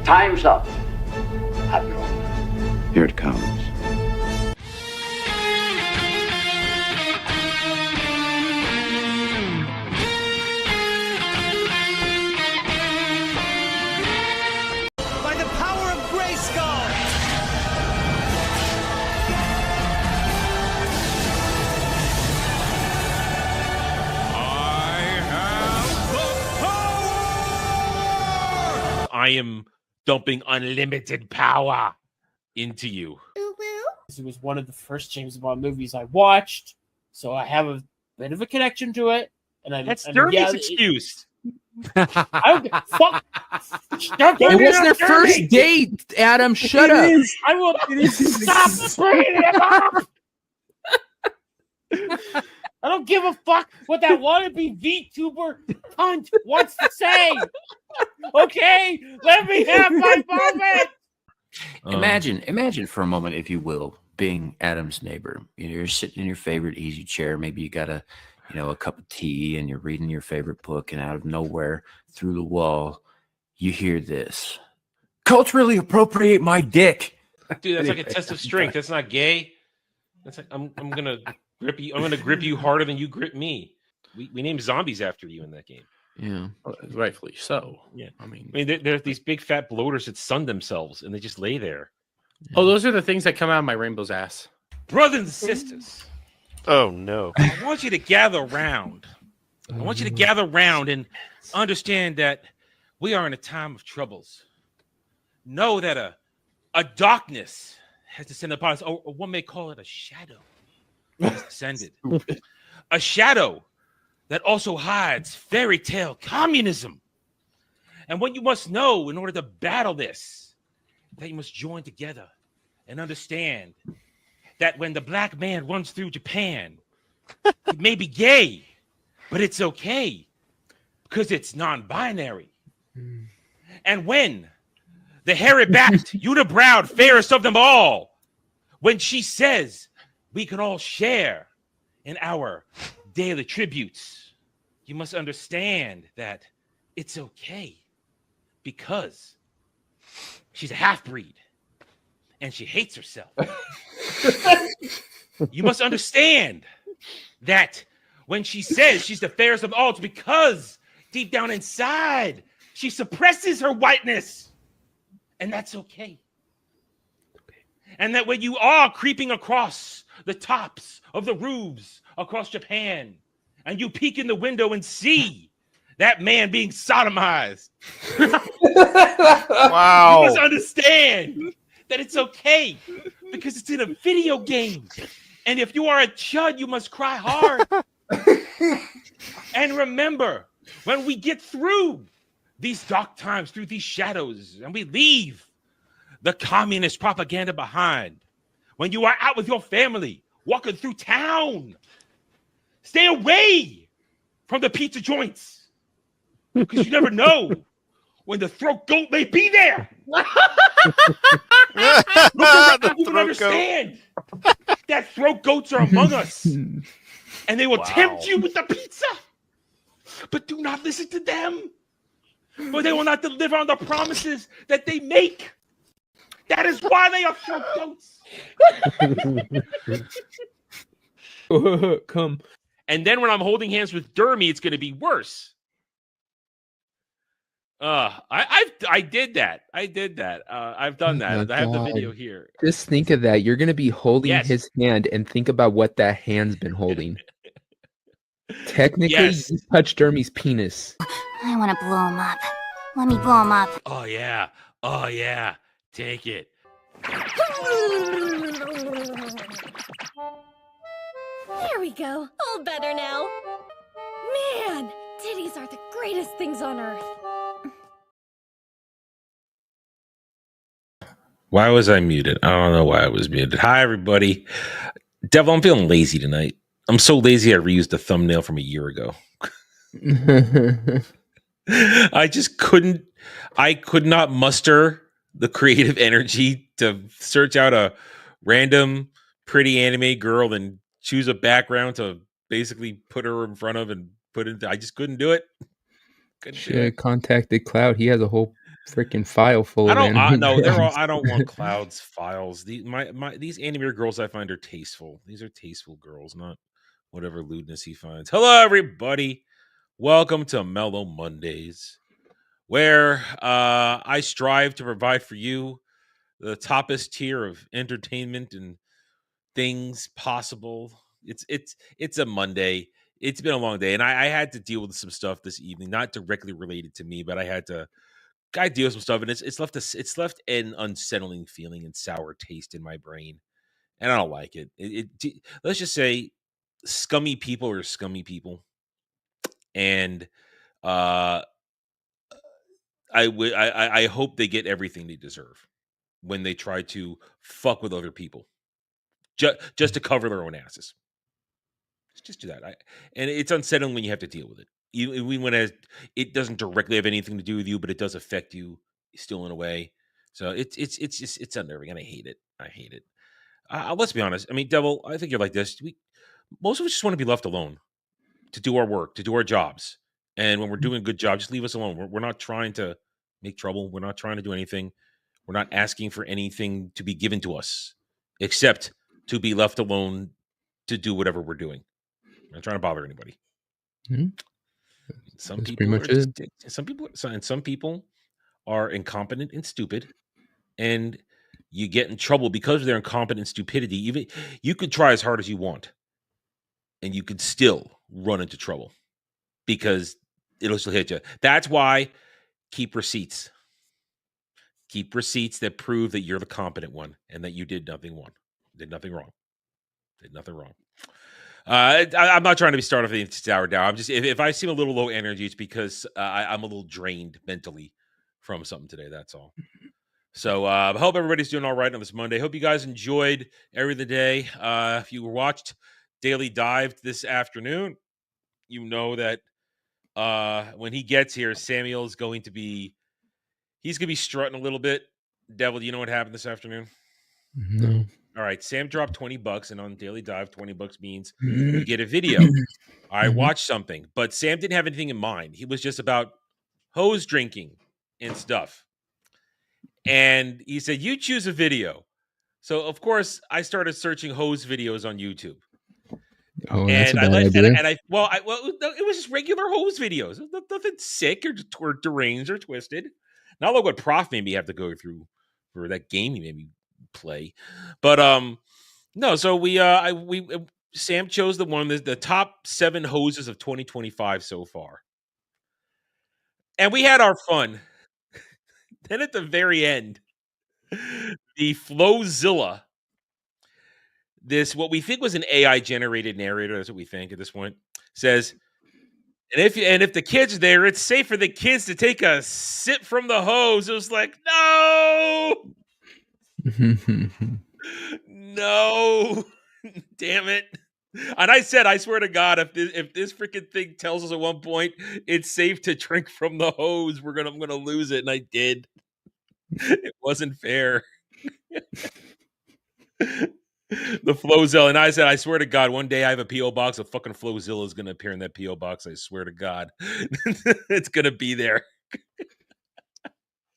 Time's up, Admiral. Here it comes. By the power of Grayskull! I am dumping unlimited power into you. It was one of the first James Bond movies I watched, so I have a bit of a connection to it. That's Dermot's excuse. I don't fuck. It was their first date, Adam. Shut up. I will stop bringing it up. I don't give a fuck what that wannabe VTuber cunt wants to say. Okay, let me have my moment. Imagine for a moment, if you will, being Adam's neighbor. You're sitting in your favorite easy chair. Maybe you got a cup of tea, and you're reading your favorite book. And out of nowhere, through the wall, you hear this: "Culturally appropriate my dick." Dude, that's like a test of strength. That's not gay. That's like I'm gonna grip you. I'm gonna grip you harder than you grip me. We named zombies after you in that game. Yeah, rightfully so. Yeah, I mean, they're these big fat bloaters that sun themselves and they just lay there. Oh, those are the things that come out of my rainbow's ass. Brothers and sisters. Oh no! I want you to gather around. I want you to gather around and understand that we are in a time of troubles. Know that a darkness has descended upon us, or one may call it a shadow has descended. A shadow that also hides fairy tale communism. And what you must know in order to battle this, that you must join together and understand that when the black man runs through Japan, it may be gay, but it's okay because it's non-binary. And when the hairy-backed, unibrowed, fairest of them all, when she says we can all share in our daily tributes, you must understand that it's okay because she's a half-breed and she hates herself. You must understand that when she says she's the fairest of all, it's because deep down inside she suppresses her whiteness, and that's okay. And that when you are creeping across the tops of the roofs across Japan, and you peek in the window and see that man being sodomized, wow, you must understand that it's okay because it's in a video game. And if you are a chud, you must cry hard. And remember, when we get through these dark times, through these shadows, and we leave the communist propaganda behind, when you are out with your family, walking through town, stay away from the pizza joints because you never know when the throat goat may be there. You can understand that throat goats are among us, and they will tempt you with the pizza. But do not listen to them, for they will not deliver on the promises that they make. That is why they are throat goats. Come. And then when I'm holding hands with Dermy, it's going to be worse. I did that. I've done that. I have the video here. Just think of that. You're going to be holding his hand and think about what that hand's been holding. Technically, you touched Dermy's penis. I want to blow him up. Let me blow him up. Oh, yeah. Take it. There we go. All better now. Man, titties are the greatest things on earth. Why was I muted? I don't know why I was muted. Hi, everybody. Devil, I'm feeling lazy tonight. I'm so lazy I reused the thumbnail from a year ago. I just couldn't. I could not muster the creative energy to search out a random pretty anime girl and choose a background to basically put her in front of and put it. I just couldn't do it. Should have contacted Cloud. He has a whole freaking file full I of don't. anime. No, they're all. girls. I don't want Cloud's files. These anime girls I find are tasteful. These are tasteful girls, not whatever lewdness he finds. Hello, everybody. Welcome to Mellow Mondays, where I strive to provide for you the toppest tier of entertainment and things possible. It's a Monday. It's been a long day, and I had to deal with some stuff this evening, not directly related to me, but I had to deal with some stuff, and it's left an unsettling feeling and sour taste in my brain, and I don't like it. Let's just say, scummy people are scummy people, and uh, I hope they get everything they deserve when they try to fuck with other people just to cover their own asses. Just do that. And it's unsettling when you have to deal with it. Even when it doesn't directly have anything to do with you, but it does affect you still in a way. So it's unnerving, and I hate it. I hate it. Let's be honest. I mean, Devil, I think you're like this. Most of us just want to be left alone to do our work, to do our jobs, and when we're doing a good job, just leave us alone. We're not trying to make trouble. We're not trying to do anything. We're not asking for anything to be given to us, except to be left alone to do whatever we're doing. I'm not trying to bother anybody. Mhm. Some That's people pretty are much it. some people are incompetent and stupid, and you get in trouble because of their incompetent stupidity. Even you could try as hard as you want, and you could still run into trouble because it'll still hit you. That's why keep receipts. Keep receipts that prove that you're the competent one and that you did nothing wrong. Did nothing wrong. I'm not trying to be started off the sour down. I'm just if I seem a little low energy, it's because I'm a little drained mentally from something today. That's all. So I hope everybody's doing all right on this Monday. Hope you guys enjoyed every day. If you watched Daily Dive this afternoon, you know that when he gets here, Samuel's going to be strutting a little bit. Devil, do you know what happened this afternoon? No. All right, Sam dropped $20, and on Daily Dive, $20 means you get a video. I watched something, but Sam didn't have anything in mind. He was just about hose drinking and stuff. And he said, "You choose a video." So of course, I started searching hose videos on YouTube. Oh, that's a bad idea. It was just regular hose videos. Nothing sick or deranged or twisted. Not like what Prof made me have to go through for that game he made me play. But no, so we Sam chose the top 7 hoses of 2025 so far. And we had our fun. Then at the very end, the Flowzilla, what we think was an AI generated narrator, that's what we think at this point, says, and if the kids are there, it's safe for the kids to take a sip from the hose. It was like, no, no, damn it. And I said, I swear to God, if this freaking thing tells us at one point it's safe to drink from the hose, I'm gonna lose it, and I did. It wasn't fair. The Flowzilla, and I said, I swear to God, one day I have a PO box. A fucking Flowzilla is gonna appear in that PO box. I swear to God, it's gonna be there.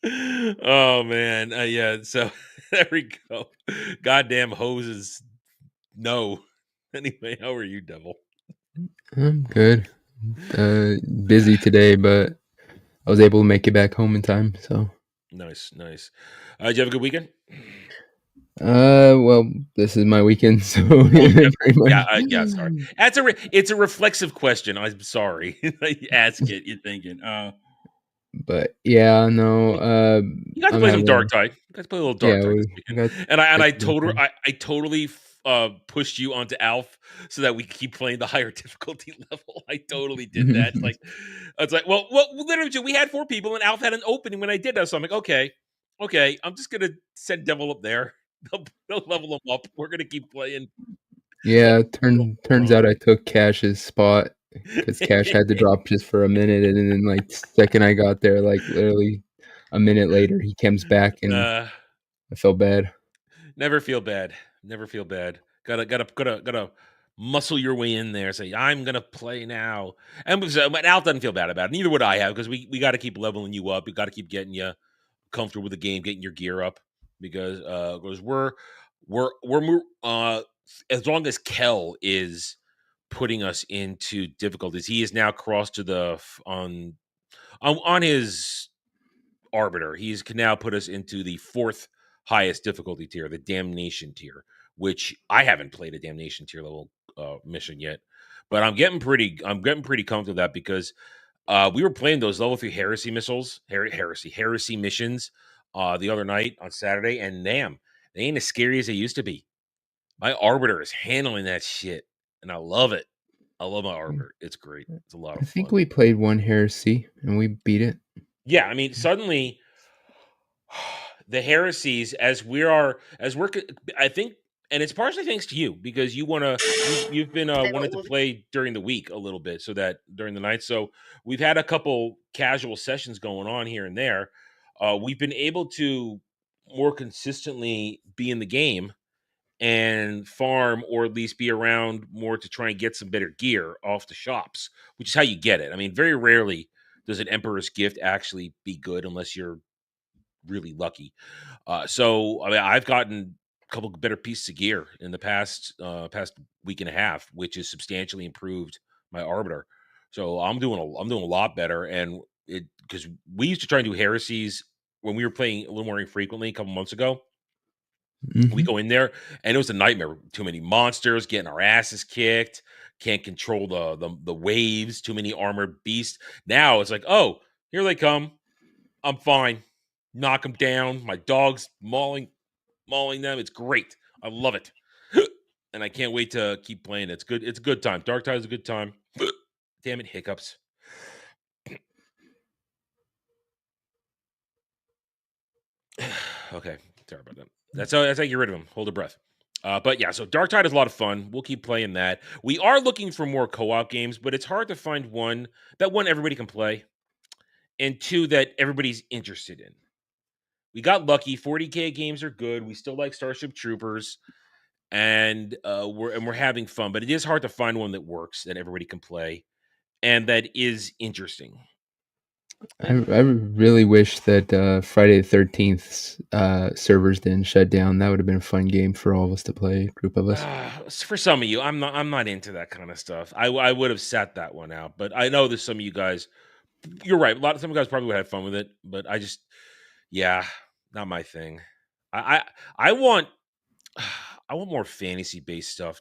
Oh man, yeah. So there we go. Goddamn hoses. No. Anyway, how are you, Devil? I'm good. Busy today, but I was able to make it back home in time. So nice. Did you have a good weekend? Well, this is my weekend, so pretty much. Yeah. Sorry, it's a reflexive question. I'm sorry. You ask it. You're thinking, but yeah, no. You guys play some Dark Tide. You guys play a little Dark Tide this weekend. And I totally pushed you onto Alf so that we could keep playing the higher difficulty level. I totally did that. It's like, well, literally, we had 4 people, and Alf had an opening when I did that. So I'm like, okay, I'm just gonna send Devil up there. They'll level him up. We're gonna keep playing. Yeah, turns out I took Cash's spot because Cash had to drop just for a minute, and then like second I got there, like literally a minute later, he comes back, and I felt bad. Never feel bad. Gotta muscle your way in there. Say, I'm gonna play now. And Al doesn't feel bad about it. Neither would I have, because we got to keep leveling you up. We got to keep getting you comfortable with the game, getting your gear up because we're as long as Kel is putting us into difficulties, he is now crossed to the on his arbiter. He's can now put us into the 4th highest difficulty tier, the damnation tier, which I haven't played a damnation tier level mission yet, but I'm getting pretty comfortable with that because we were playing those level 3 heresy missions the other night on Saturday, and damn, they ain't as scary as they used to be. My arbiter is handling that shit, and I love it. I love my arbiter. It's great. It's a lot of I think fun. we played one heresy and we beat it. Yeah, I mean, suddenly the heresies I think, and it's partially thanks to you because you've been wanting to play during the week a little bit, so that during the night. So we've had a couple casual sessions going on here and there. We've been able to more consistently be in the game and farm, or at least be around more to try and get some better gear off the shops, which is how you get it. I mean, very rarely does an Emperor's Gift actually be good unless you're really lucky. So I mean, I've gotten a couple better pieces of gear in the past week and a half, which has substantially improved my arbiter. So I'm doing a lot better, and it because we used to try and do heresies when we were playing a little more infrequently a couple months ago. We go in there and it was a nightmare. Too many monsters, getting our asses kicked, can't control the waves, too many armored beasts. Now it's like, oh, here they come. I'm fine. Knock them down. My dog's mauling them. It's great. I love it. And I can't wait to keep playing. It's good. It's a good time. Dark Tide is a good time. Damn it, hiccups. Okay, sorry about that. That's how you get rid of them. Hold your breath. But yeah, so Dark Tide is a lot of fun. We'll keep playing that. We are looking for more co-op games, but it's hard to find one everybody can play, and 2 that everybody's interested in. We got lucky. 40K games are good. We still like Starship Troopers, and we're having fun. But it is hard to find one that works, that everybody can play, and that is interesting. I really wish that Friday the 13th servers didn't shut down. That would have been a fun game for all of us to play, a group of us. For some of you, I'm not into that kind of stuff. I would have sat that one out, but I know there's some of you guys. You're right. Some of you guys probably would have fun with it, but yeah, not my thing. I want more fantasy based stuff.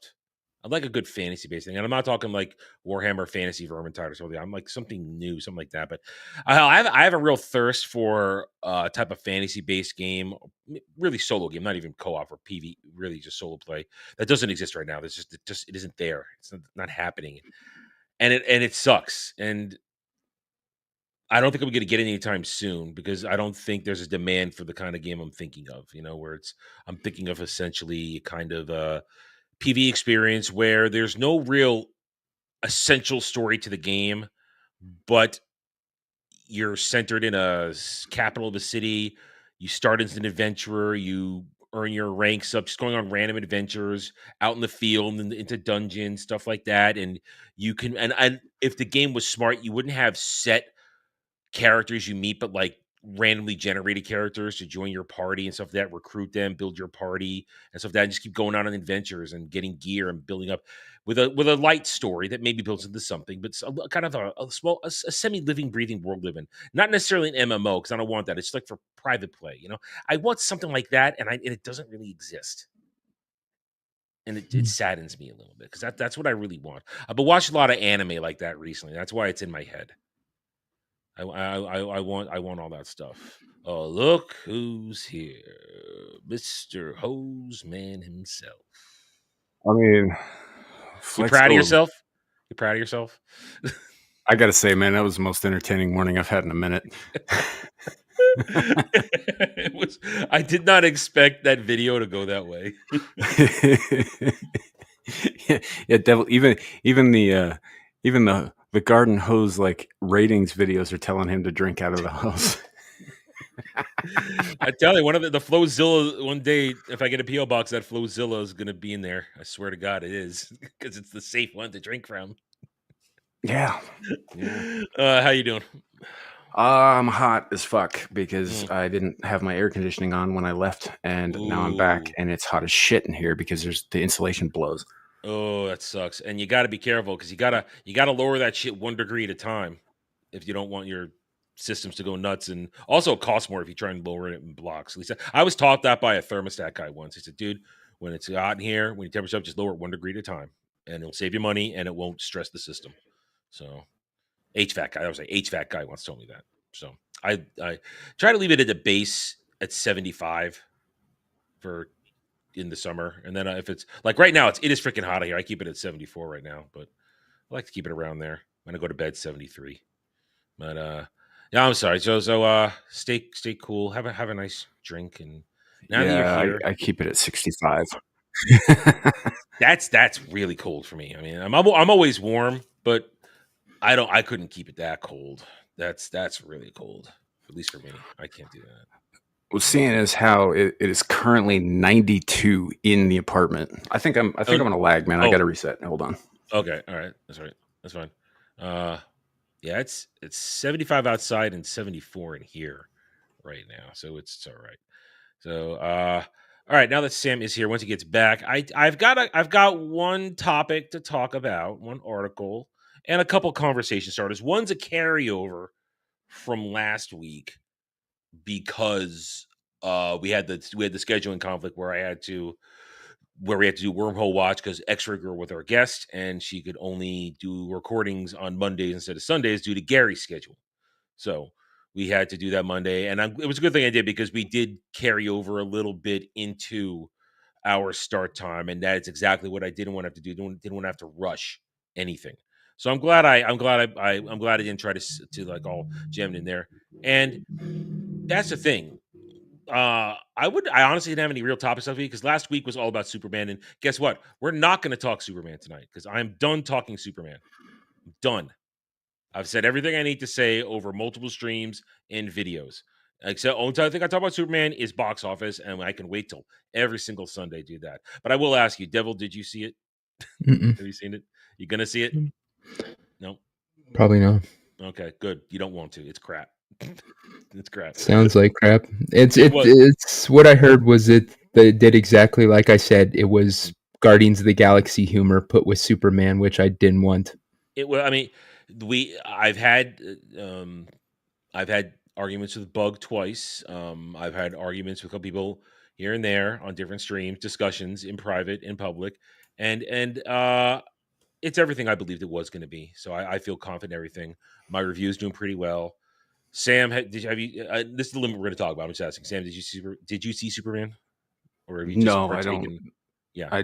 I'd like a good fantasy based thing, and I'm not talking like Warhammer Fantasy Vermintide or something. I'm like something new, something like that. But I have a real thirst for a type of fantasy based game, really solo game, not even co-op or PV, really just solo play that doesn't exist right now. It isn't there. It's not happening, and it sucks. And I don't think I'm going to get it anytime soon because I don't think there's a demand for the kind of game I'm thinking of. Where I'm thinking of essentially kind of a PV experience where there's no real essential story to the game, but you're centered in a capital of the city. You start as an adventurer. You earn your ranks up, just going on random adventures out in the field and into dungeons, stuff like that. And you can, and if the game was smart, you wouldn't have set characters you meet, but like randomly generated characters to join your party and stuff like that, recruit them, build your party and stuff like that, and just keep going on adventures and getting gear and building up with a light story that maybe builds into something, but kind of a semi-living, breathing world living. Not necessarily an MMO, because I don't want that. It's like for private play, I want something like that, and it doesn't really exist. And it saddens me a little bit because that's what I really want. I've been watching a lot of anime like that recently. That's why it's in my head. I want all that stuff. Oh, look who's here, Mr. Hoseman himself. I mean, you proud of yourself? You proud of yourself? I gotta say, man, that was the most entertaining morning I've had in a minute. I did not expect that video to go that way. yeah, devil. Even the garden hose like ratings videos are telling him to drink out of the hose. I tell you, one of the Flowzilla, one day, if I get a PO box, that Flowzilla is going to be in there. I swear to God, it is, because it's the safe one to drink from. Yeah. How you doing? I'm hot as fuck because I didn't have my air conditioning on when I left, and now I'm back, Ooh. and it's hot as shit in here because the insulation blows. Oh, that sucks. And you got to be careful because you gotta lower that shit 1 degree at a time if you don't want your systems to go nuts. And also, it costs more if you try and lower it in blocks. At least I was taught that by a thermostat guy once. He said, "Dude, when it's hot in here, when your temperature up, just lower it 1 degree at a time, and it'll save you money and it won't stress the system." So HVAC guy, I was like HVAC guy once told me that. So I try to leave it at the base at 75 for in the summer, and then if it's like right now, it is freaking hot here. I keep it at 74 right now, but I like to keep it around there. When I go to bed, 73. But yeah, I'm sorry. So stay cool. Have a nice drink, and now that you're Yeah, here, I keep it at 65. that's really cold for me. I mean, I'm always warm, but I couldn't keep it that cold. That's really cold, at least for me. I can't do that. Well, seeing as how it is currently 92 in the apartment, I think I'm gonna lag, man. I Oh. got to reset. Hold on. Okay, all right, that's right. That's fine. Yeah, it's 75 outside and 74 in here right now, so it's all right. So, all right, now that Sam is here, once he gets back, I've got one topic to talk about, one article, and a couple conversation starters. One's a carryover from last week because we had the scheduling conflict where we had to do Wormhole Watch because X-Ray Girl was our guest, and she could only do recordings on Mondays instead of Sundays due to Gary's schedule. So we had to do that Monday, and it was a good thing I did because we did carry over a little bit into our start time, and that's exactly what I didn't want to have to do. Didn't want to have to rush anything. So I'm glad I'm glad I didn't try to like all jammed in there. And that's the thing. I honestly didn't have any real topics of it because last week was all about Superman, and guess what? We're not going to talk Superman tonight because I'm done talking Superman. I'm done. I've said everything I need to say over multiple streams and videos. Except only time I think I talk about Superman is box office, and I can wait till every single Sunday do that. But I will ask you, Devil, did you see it? Mm-mm. Have you seen it? You gonna see it? No. Probably not. Okay, good. You don't want to. It's crap. It's crap. Sounds like crap. was. It's what I heard was they did exactly like I said. It was Guardians of the Galaxy humor put with Superman, which I didn't want. I mean, I've had arguments with Bug twice. I've had arguments with a couple people here and there on different streams, discussions in private, in public, and it's everything I believed it was going to be. So I feel confident in everything. My review is doing pretty well. Sam, have you? This is the limit we're going to talk about. I'm just asking, Sam, did you see Superman, or have you just No, I partaken? don't. Yeah,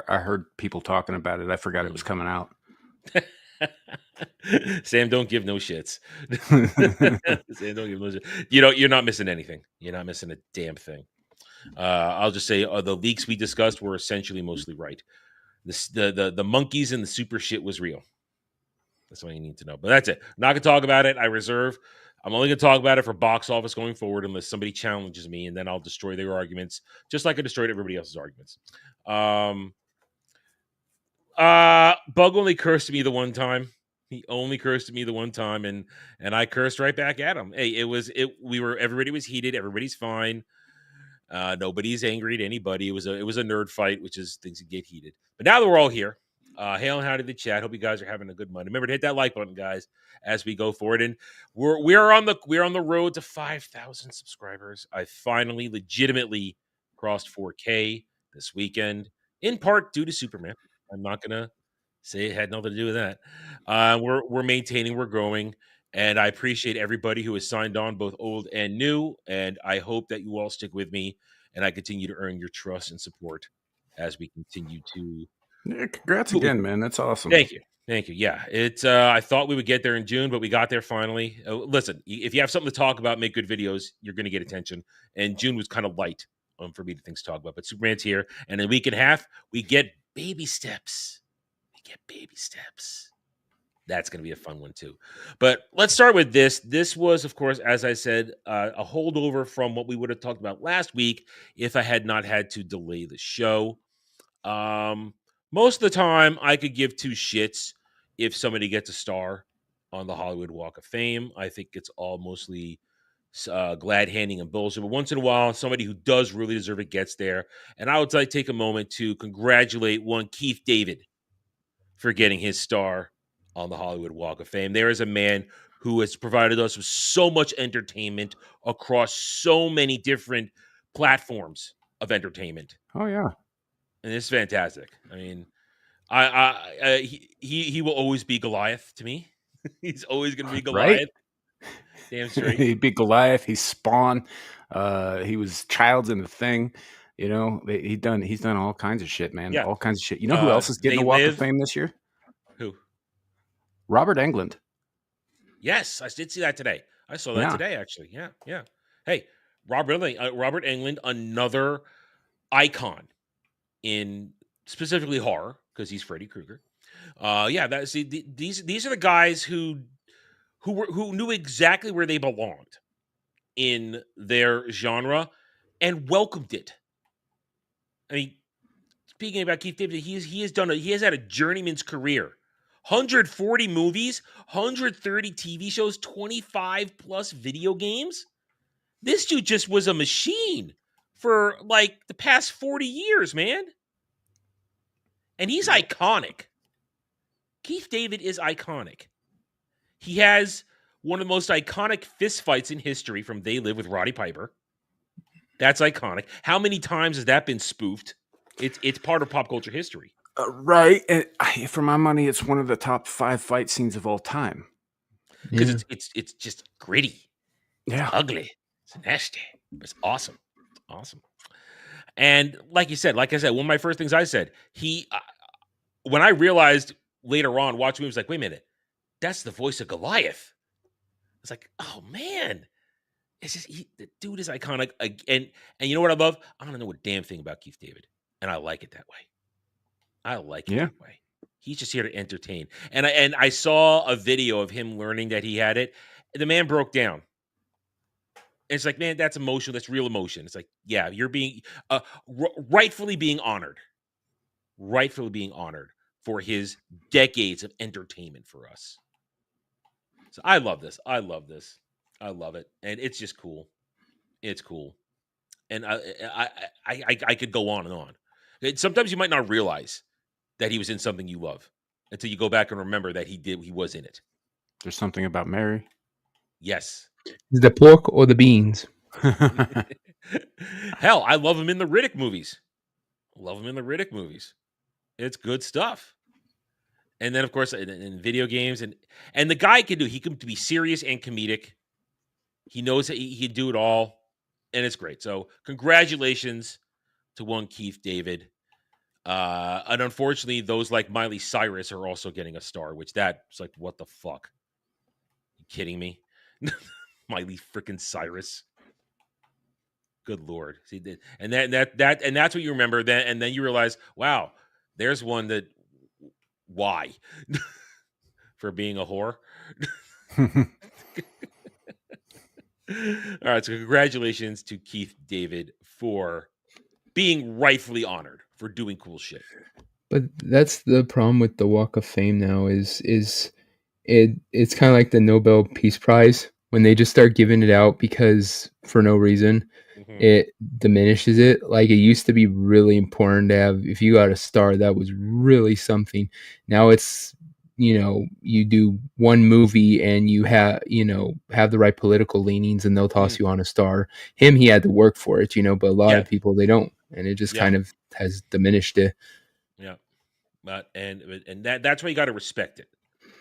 I heard people talking about it. I forgot it was coming out. Sam, don't give no shits. Sam, don't give no shit. You're not missing anything. You're not missing a damn thing. I'll just say the leaks we discussed were essentially mostly right. The monkeys and the super shit was real. That's all you need to know. But that's it. I'm not gonna talk about it. I reserve. I'm only gonna talk about it for box office going forward, unless somebody challenges me, and then I'll destroy their arguments, just like I destroyed everybody else's arguments. Bug only cursed at me the one time. He only cursed at me the one time, and I cursed right back at him. Hey, everybody was heated. Everybody's fine. Nobody's angry at anybody. It was a nerd fight, which is things that get heated. But now that we're all here, hail and howdy to the chat. Hope you guys are having a good Monday. Remember to hit that like button, guys, as we go forward. And we're on the road to 5,000 subscribers. I finally legitimately crossed 4K this weekend, in part due to Superman. I'm not gonna say it had nothing to do with that. We're maintaining, we're growing. And I appreciate everybody who has signed on, both old and new. And I hope that you all stick with me and I continue to earn your trust and support as we continue to. Yeah, congrats again, man. That's awesome. Thank you. Yeah, it's. I thought we would get there in June, but we got there finally. Listen, if you have something to talk about, make good videos, you're going to get attention. And June was kind of light for me to things to talk about. But Superman's here, and in a week and a half, we get baby steps. That's going to be a fun one too. But let's start with this. This was, of course, as I said, a holdover from what we would have talked about last week if I had not had to delay the show. Most of the time, I could give two shits if somebody gets a star on the Hollywood Walk of Fame. I think it's all mostly glad handing and bullshit. But once in a while, somebody who does really deserve it gets there. And I would like to take a moment to congratulate one Keith David for getting his star on the Hollywood Walk of Fame. There is a man who has provided us with so much entertainment across so many different platforms of entertainment. Oh yeah, and it's fantastic. I mean, he will always be Goliath to me. He's always going to be Goliath. Right? Damn straight. He beat Goliath. He's Spawn. He was Childs in The Thing. You know, he's done all kinds of shit, man. Yeah. All kinds of shit. You know who else is getting They the Walk Live. of Fame this year? Who? Robert Englund. Yes, I did see that today. I saw that Yeah. today, actually. Yeah, yeah. Hey, Robert Englund, another icon in specifically horror because he's Freddy Krueger. These are the guys who knew exactly where they belonged in their genre and welcomed it. I mean, speaking about Keith David, he has had a journeyman's career. 140 movies, 130 TV shows, 25 plus video games. This dude just was a machine for like the past 40 years, man. And he's iconic. Keith David is iconic. He has one of the most iconic fistfights in history from They Live with Roddy Piper. That's iconic. How many times has that been spoofed? It's part of pop culture history. Right. And for my money, it's one of the top 5 fight scenes of all time. Because it's just gritty. Yeah. It's ugly. It's nasty. It's awesome. It's awesome. And like I said, one of my first things I said, when I realized later on watching me, was like, wait a minute, that's the voice of Goliath. It's like, oh man, it's just the dude is iconic. And you know what I love? I don't know a damn thing about Keith David, and I like it that way. I like it that way. He's just here to entertain. And I saw a video of him learning that he had it. The man broke down. And it's like, man, that's emotional. That's real emotion. It's like, yeah, you're being rightfully being honored. Rightfully being honored for his decades of entertainment for us. So I love this. I love this. I love it. And it's just cool. It's cool. And I could go on and on. Sometimes you might not realize that he was in something you love until you go back and remember that he was in it. There's something about Mary. Yes. The pork or the beans? Hell, I love him in the Riddick movies. It's good stuff. And then, of course, in video games, and the guy he can be serious and comedic. He knows that he can do it all, and it's great. So, congratulations to one Keith David. And unfortunately, those like Miley Cyrus are also getting a star, which that's like, what the fuck? You kidding me? Miley freaking Cyrus. Good Lord. See, and that's what you remember then, and then you realize, wow, there's one that why? For being a whore. All right, so congratulations to Keith David for being rightfully honored for doing cool shit. But that's the problem with the Walk of Fame now is it's kind of like the Nobel Peace Prize when they just start giving it out because for no reason. It diminishes it. Like it used to be really important to have, if you got a star, that was really something. Now it's, you do one movie and you have the right political leanings and they'll toss you on a star. He had to work for it, but a lot of people, they don't. And it just kind of has diminished it. Yeah. But, and that's why you got to respect it.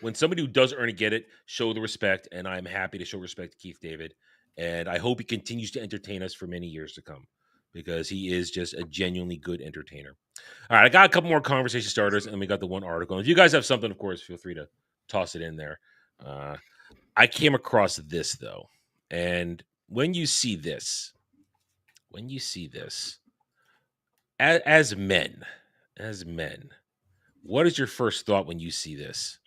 When somebody who does earn it, get it, show the respect. And I'm happy to show respect to Keith David. And I hope he continues to entertain us for many years to come because he is just a genuinely good entertainer. All right, I got a couple more conversation starters, and we got the one article. If you guys have something, of course, feel free to toss it in there. I came across this, though. And when you see this, as men, what is your first thought when you see this?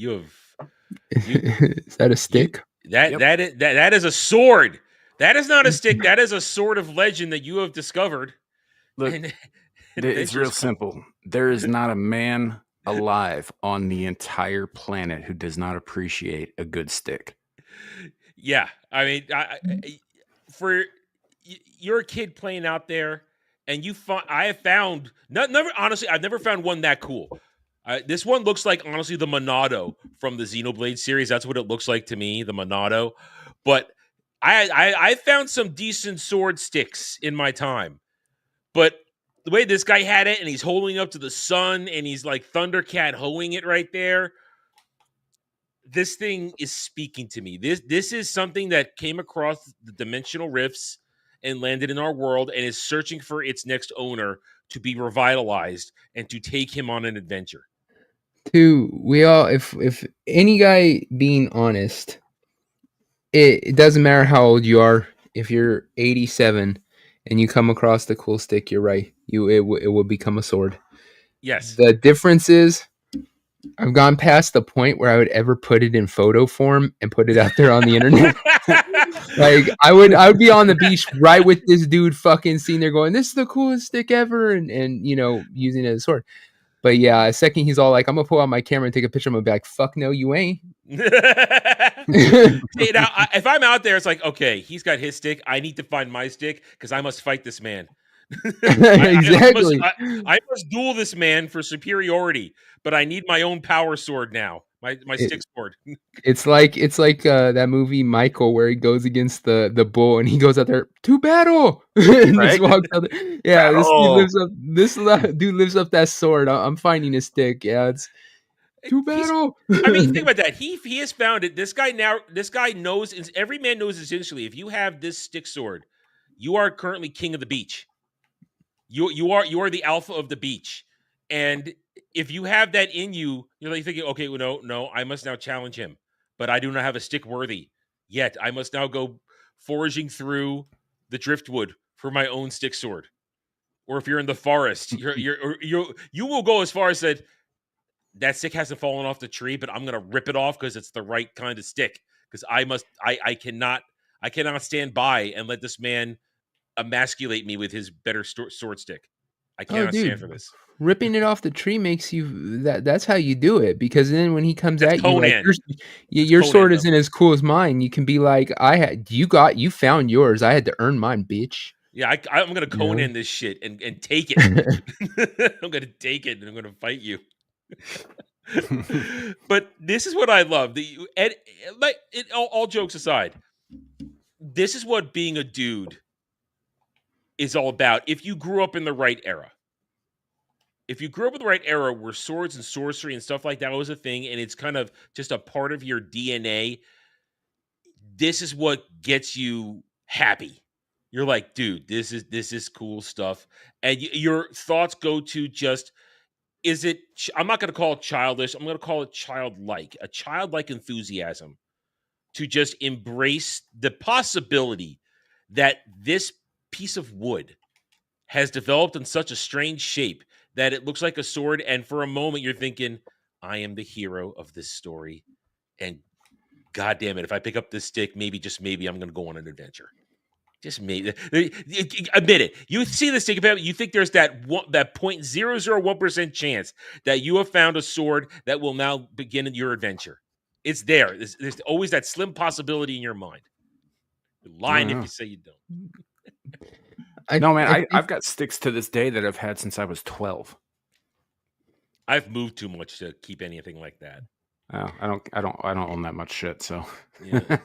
Is that a stick? That is a sword. That is not a stick. That is a sword of legend that you have discovered. Look, it's real simple. There is not a man alive on the entire planet who does not appreciate a good stick. Yeah, I mean, for you're a kid playing out there, and I have found never honestly, I've never found one that cool. This one looks like honestly the Monado from the Xenoblade series. That's what it looks like to me, the Monado. But I found some decent sword sticks in my time, but the way this guy had it, and he's holding up to the sun, and he's like Thundercat hoeing it right there. This thing is speaking to me. This is something that came across the dimensional rifts and landed in our world and is searching for its next owner to be revitalized and to take him on an adventure. We all, if any guy being honest, it doesn't matter how old you are. If you're 87 and you come across the cool stick, you're right. It will become a sword. Yes. The difference is, I've gone past the point where I would ever put it in photo form and put it out there on the internet. Like I would be on the beach right with this dude fucking sitting there going, "This is the coolest stick ever," and you know, using it as a sword. But yeah, a second he's all like, "I'm gonna pull out my camera and take a picture." I'm gonna be like, "Fuck no, you ain't." Now, if I'm out there, it's like, okay, he's got his stick. I need to find my stick because I must fight this man. Exactly. I must duel this man for superiority, but I need my own power sword now. My stick sword. It's like that movie Michael where he goes against the bull and he goes out there to battle. And Right? just walks out there. Yeah, Battle. this dude lives up that sword. I'm finding a stick. Yeah, it's to battle. I mean, think about that. He has found it. This guy knows. Every man knows essentially. If you have this stick sword, you are currently king of the beach. You are the alpha of the beach, and if you have that in you, you're like thinking, okay, well, no, I must now challenge him, but I do not have a stick worthy yet. I must now go foraging through the driftwood for my own stick sword. Or if you're in the forest, you will go as far as that stick hasn't fallen off the tree, but I'm gonna rip it off because it's the right kind of stick. Because I cannot stand by and let this man emasculate me with his better sword stick. I cannot stand for this. Ripping it off the tree makes you that's how you do it, because then when he comes That's at you, like, Conan. your Conan, sword though. isn't as cool as mine. You can be like, you found yours. I had to earn mine, bitch. Yeah, I'm gonna Conan this shit and take it. I'm gonna take it and I'm gonna fight you. But this is what I love. All jokes aside, this is what being a dude is all about. If you grew up in the right era. If you grew up in the right era where swords and sorcery and stuff like that was a thing, and it's kind of just a part of your DNA, this is what gets you happy. You're like, dude, this is cool stuff. And your thoughts go to just, I'm not going to call it childish. I'm going to call it childlike, a childlike enthusiasm to just embrace the possibility that this piece of wood has developed in such a strange shape that it looks like a sword. And for a moment, you're thinking, I am the hero of this story. And God damn it, if I pick up this stick, just maybe I'm going to go on an adventure. Just maybe. Admit it. You see this stick, you think there's that 0.001% chance that you have found a sword that will now begin your adventure. It's there. There's always that slim possibility in your mind. You're lying if you say you don't. No, man, I've got sticks to this day that I've had since I was 12. I've moved too much to keep anything like that. Oh, I don't own that much shit. So yeah.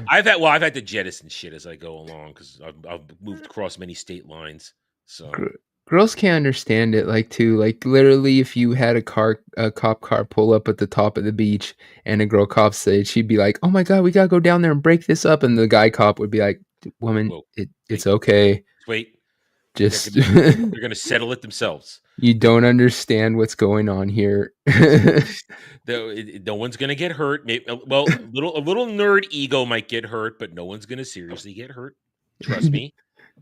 I've had to jettison shit as I go along because I've moved across many state lines. So girls can't understand it, like literally, if you had a cop car pull up at the top of the beach and a girl cop said, she'd be like, "Oh my god, we gotta go down there and break this up," and the guy cop would be like, "Woman, it's okay. Wait, just they're gonna settle it themselves. You don't understand what's going on here." No one's gonna get hurt. Maybe, well, a little nerd ego might get hurt, but no one's gonna seriously get hurt. Trust me,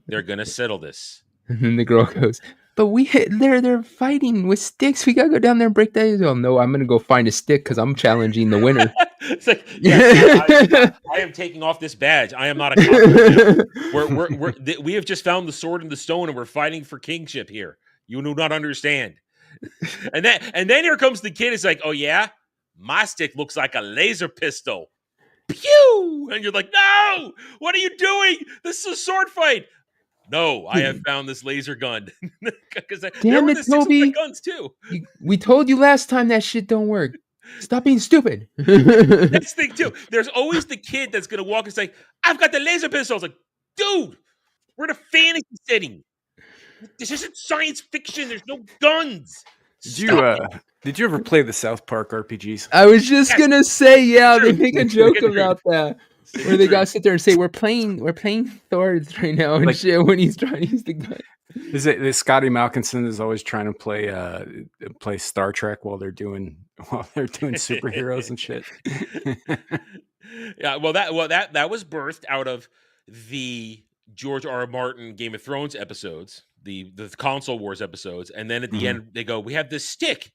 they're gonna settle this. And then the girl goes, "But they're fighting with sticks. We gotta go down there and break that." Oh no, I'm gonna go find a stick because I'm challenging the winner. It's like, yes, I am taking off this badge. I am not a cop. We have just found the sword in the stone, and we're fighting for kingship here. You do not understand. And then here comes the kid. It's like, oh yeah, my stick looks like a laser pistol. Pew! And you're like, no, what are you doing? This is a sword fight. No, I have found this laser gun. Because there Damn were it, the Toby. guns too. We told you last time that shit don't work. Stop being stupid. That's the thing too. There's always the kid that's gonna walk and say, I've got the laser pistol. It's like, dude, we're in a fantasy setting. This isn't science fiction. There's no guns. Did you ever play the South Park RPGs? I was just gonna say, yeah, True. they make a joke True. about that. Where they gotta sit there and say, we're playing Thor's right now and shit when he's trying to use the gun. Is it Scotty Malkinson is always trying to play Star Trek while they're doing superheroes and shit? Yeah, that was birthed out of the George R. R. Martin Game of Thrones episodes, the console wars episodes, and then at the end they go, we have this stick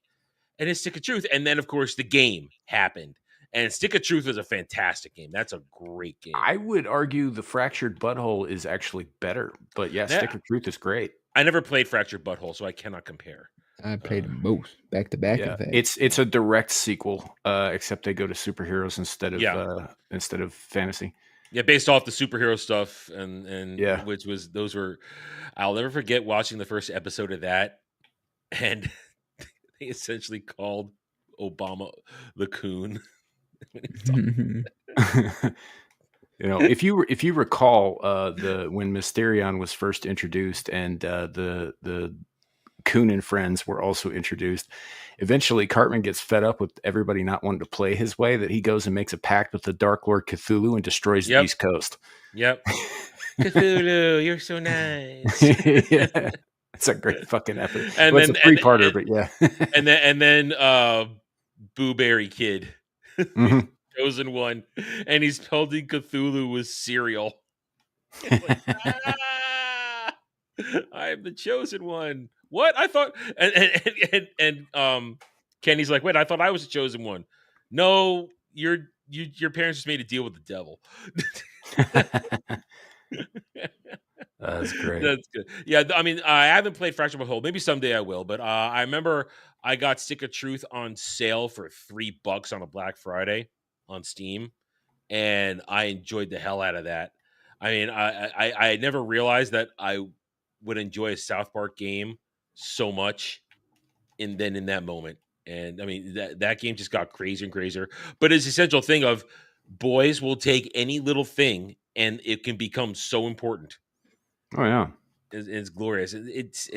and his Stick of Truth, and then of course the game happened. And Stick of Truth is a fantastic game. That's a great game. I would argue the Fractured Butthole is actually better, but yeah, Stick of Truth is great. I never played Fractured Butthole, so I cannot compare. I played them both back to back. Yeah, it's a direct sequel, except they go to superheroes instead of fantasy. Yeah, based off the superhero stuff, and which was I'll never forget watching the first episode of that, and they essentially called Obama the coon. If you recall, when Mysterion was first introduced and the Coon and friends were also introduced, eventually Cartman gets fed up with everybody not wanting to play his way, that he goes and makes a pact with the Dark Lord Cthulhu and destroys the East Coast. Yep. Cthulhu, you're so nice. Yeah. It's a great fucking epic. And it's a three-parter, but yeah. and then Boo Berry Kid. Chosen one, and he's pelting Cthulhu with cereal. Like, I am the chosen one. What? I thought, and Kenny's like, wait, I thought I was the chosen one. No, your parents just made a deal with the devil. That's great. That's good. Yeah, I mean, I haven't played Fractured Butthole. Maybe someday I will, but I remember I got Stick of Truth on sale for $3 on a Black Friday on Steam, and I enjoyed the hell out of that. I mean, I never realized that I would enjoy a South Park game so much in that moment. And I mean, that game just got crazier and crazier. But it's the essential thing of boys will take any little thing and it can become so important. Oh yeah, it's glorious. It's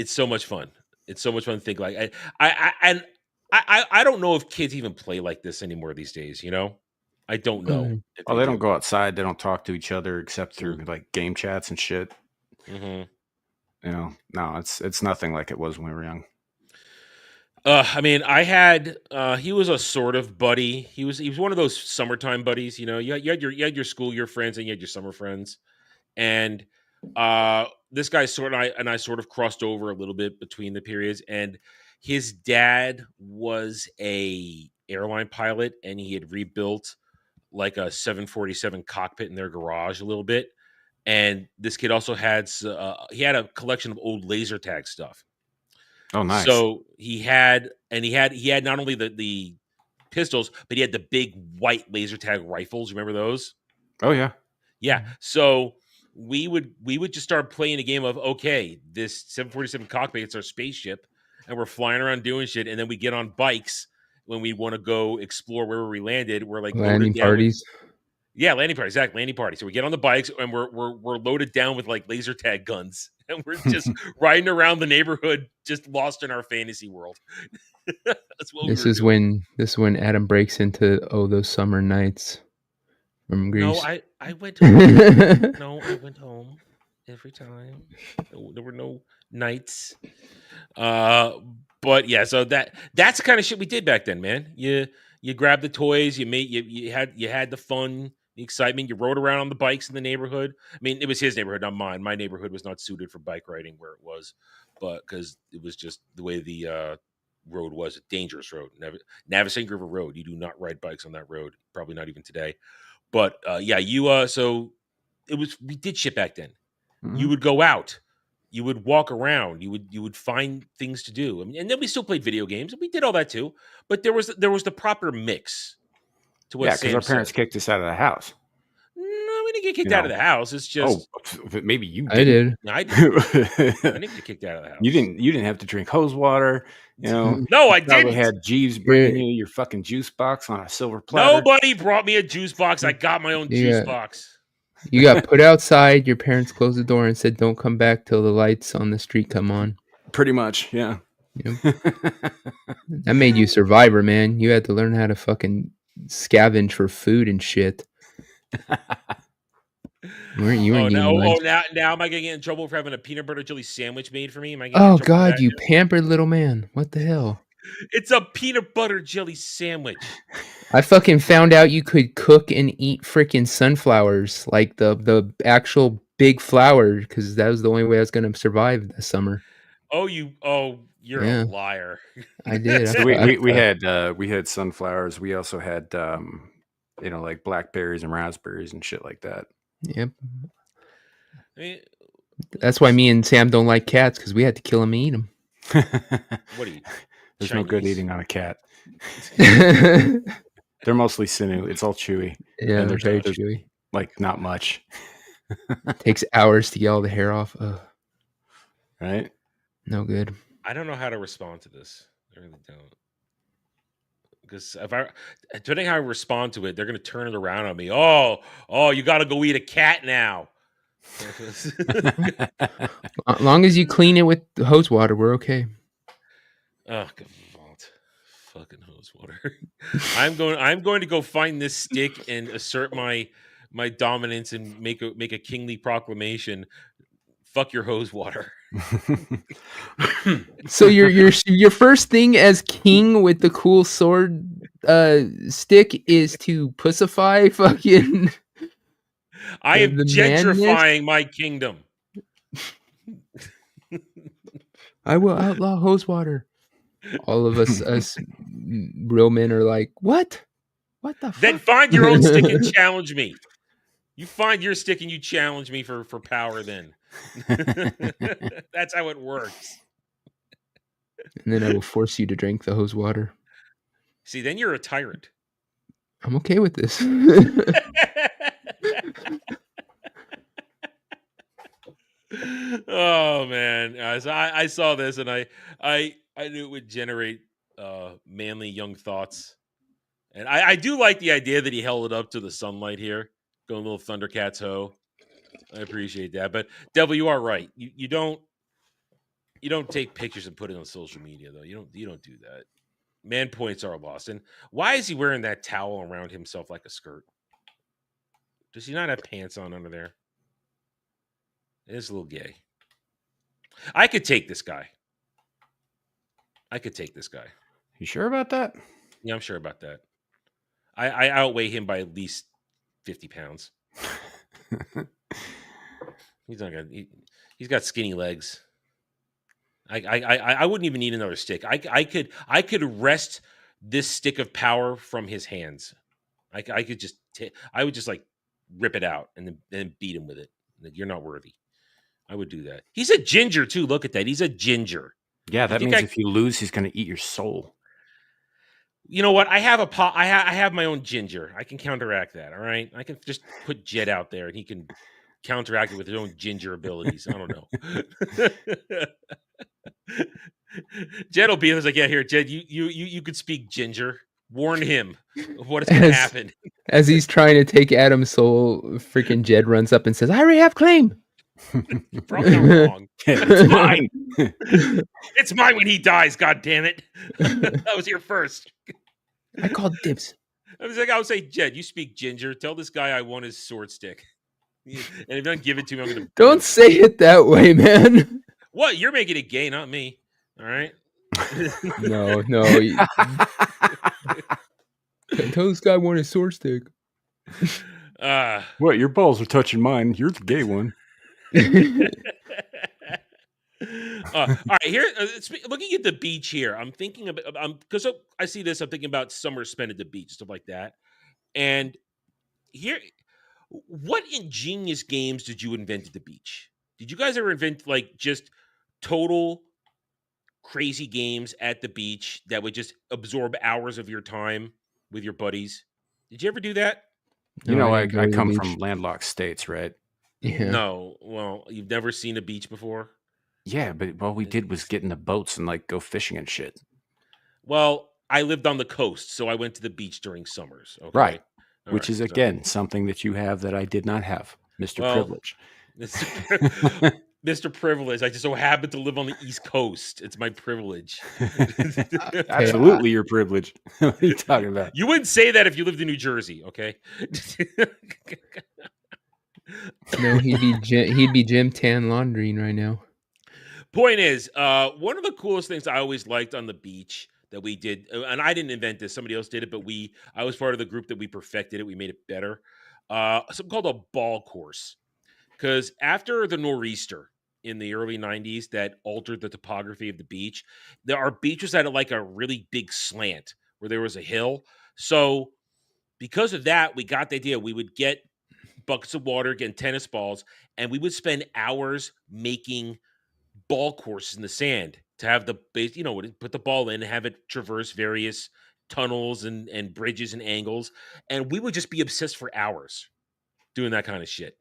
so much fun. It's so much fun to think like I don't know if kids even play like this anymore these days. You know, I don't know. Well, they don't go outside. They don't talk to each other except through like game chats and shit. Mm-hmm. You know, no, it's nothing like it was when we were young. I mean, I had he was a sort of buddy. He was one of those summertime buddies. You know, you had your school year friends and you had your summer friends, and this guy I sort of crossed over a little bit between the periods. And his dad was a airline pilot, and he had rebuilt like a 747 cockpit in their garage a little bit. And this kid also had he had a collection of old laser tag stuff. Oh, nice. So he had not only the pistols, but he had the big white laser tag rifles. Remember those? Oh yeah. Yeah. So we would just start playing a game of, okay, this 747 cockpit, it's our spaceship, and we're flying around doing shit, and then we get on bikes when we want to go explore wherever we landed. We're like landing parties. Landing parties, exactly, landing parties. So we get on the bikes and we're loaded down with like laser tag guns, and we're just riding around the neighborhood, just lost in our fantasy world. That's what this is when Adam breaks into those summer nights from Greece. No, I went home. No, I went home every time. There were no nights. But yeah, so that's the kind of shit we did back then, man. You grabbed the toys, you had the fun, the excitement. You rode around on the bikes in the neighborhood. I mean, it was his neighborhood, not mine. My neighborhood was not suited for bike riding where it was, but because it was just the way the road was, a dangerous road. Navasink River Road. You do not ride bikes on that road. Probably not even today. But so we did shit back then. Mm-hmm. You would go out You would walk around. You would find things to do. I mean, and then we still played video games. We did all that too. But there was the proper mix to what Yeah, because Sam our parents said. kicked us out of the house. No, we didn't get kicked You out of know. the house. It's Oh, just maybe you I didn't. did. no, I didn't get kicked out of the house. You didn't have to drink hose water. You know, No, I you probably didn't. had Jeeves bringing you your fucking juice box on a silver platter. Nobody brought me a juice box. I got my own juice box. You got put outside. Your parents closed the door and said, "Don't come back till the lights on the street come on." Pretty much, yeah. Yep. That made you survivor, man. You had to learn how to fucking scavenge for food and shit. You weren't now eating lunch. now am I gonna get in trouble for having a peanut butter jelly sandwich made for me? Am I gonna get in Oh trouble for God, that you too? pampered little man. What the hell? It's a peanut butter jelly sandwich. I fucking found out you could cook and eat freaking sunflowers, like the actual big flower, because that was the only way I was gonna survive this summer. You're Yeah. a liar. I did. So we had sunflowers. We also had like blackberries and raspberries and shit like that. Yep. I mean, That's why me and Sam don't like cats, because we had to kill them and eat them. what are you? There's no good eating on a cat. Yeah, They're mostly sinew. It's all chewy. they're there's- very there's- chewy. Like not much, Takes hours to get all the hair off. Ugh, right? no good. I don't know how to respond to this. I really don't. Because depending how I respond to it, they're gonna turn it around on me. Oh, you gotta go eat a cat now. As long as you clean it with the hose water, we're okay. Oh, good fault. Fucking hose water. I'm going to go find this stick and assert my dominance and make a kingly proclamation. Fuck your hose water. So your first thing as king with the cool sword stick is to pussify fucking. I am The gentrifying my kingdom. I will outlaw hose water. All of us real men are like, what? What the fuck? Then find your own stick and challenge me. You find your stick and you challenge me for power then. That's how it works. And then I will force you to drink the hose water. See, then you're a tyrant. I'm okay with this. Oh man. So I saw this and I knew it would generate manly young thoughts. And I do like the idea that he held it up to the sunlight here. Going a little Thundercats ho. I appreciate that. But Devil, you are right. You don't take pictures and put it on social media though. You don't do that. Man points are lost. And why is he wearing that towel around himself like a skirt? Does he not have pants on under there? It is a little gay. I could take this guy. You sure about that? Yeah, I'm sure about that. I outweigh him by at least 50 pounds. He's not gonna. He's got skinny legs. I wouldn't even need another stick. I could wrest this stick of power from his hands. I could just. I would just like rip it out and then beat him with it. You're not worthy. I would do that. He's a ginger too. Look at that. He's a ginger. Yeah, that means if you lose, he's going to eat your soul. You know what? I have I have my own ginger. I can counteract that. All right. I can just put Jed out there and he can counteract it with his own ginger abilities. I don't know. Jed will be like, yeah, here, Jed, you could speak ginger. Warn him of what is going to happen. As he's trying to take Adam's soul, freaking Jed runs up and says, I already have claim. Probably not wrong. It's mine. It's mine when he dies. God damn it! I was here first. I called dibs. I would say, Jed, you speak ginger. Tell this guy I want his sword stick. And if you don't give it to me, I'm gonna. Don't say it that way, man. What? You're making it gay, not me. All right. No. Tell this guy I want his sword stick. What? Your balls are touching mine. You're the gay one. All right, here. Looking at the beach here, I'm thinking about because I see this. I'm thinking about summer spent at the beach, stuff like that. And here, what ingenious games did you invent at the beach? Did you guys ever invent like just total crazy games at the beach that would just absorb hours of your time with your buddies? Did you ever do that? You No, I know, didn't go I to the come beach. from landlocked states, right? Yeah. No. Well, you've never seen a beach before? Yeah, but all we did was get in the boats and like go fishing and shit. Well, I lived on the coast, so I went to the beach during summers. Okay. Right. All Which right. is, again, something that you have that I did not have, Mr. Well, Privilege. Mr. Privilege. I just so happen to live on the East Coast. It's my privilege. Absolutely your privilege. What are you talking about? You wouldn't say that if you lived in New Jersey, okay? No, he'd be Jim Tan laundering right now. Point is, one of the coolest things I always liked on the beach that we did, and I didn't invent this, somebody else did it, but I was part of the group that we perfected it. We made it better. Something called a ball course. Because after the nor'easter in the early 90s that altered the topography of the beach, our beach was at like a really big slant where there was a hill. So because of that, we got the idea we would get buckets of water, get tennis balls, and we would spend hours making ball courses in the sand to have the base, put the ball in and have it traverse various tunnels and bridges and angles. And we would just be obsessed for hours doing that kind of shit.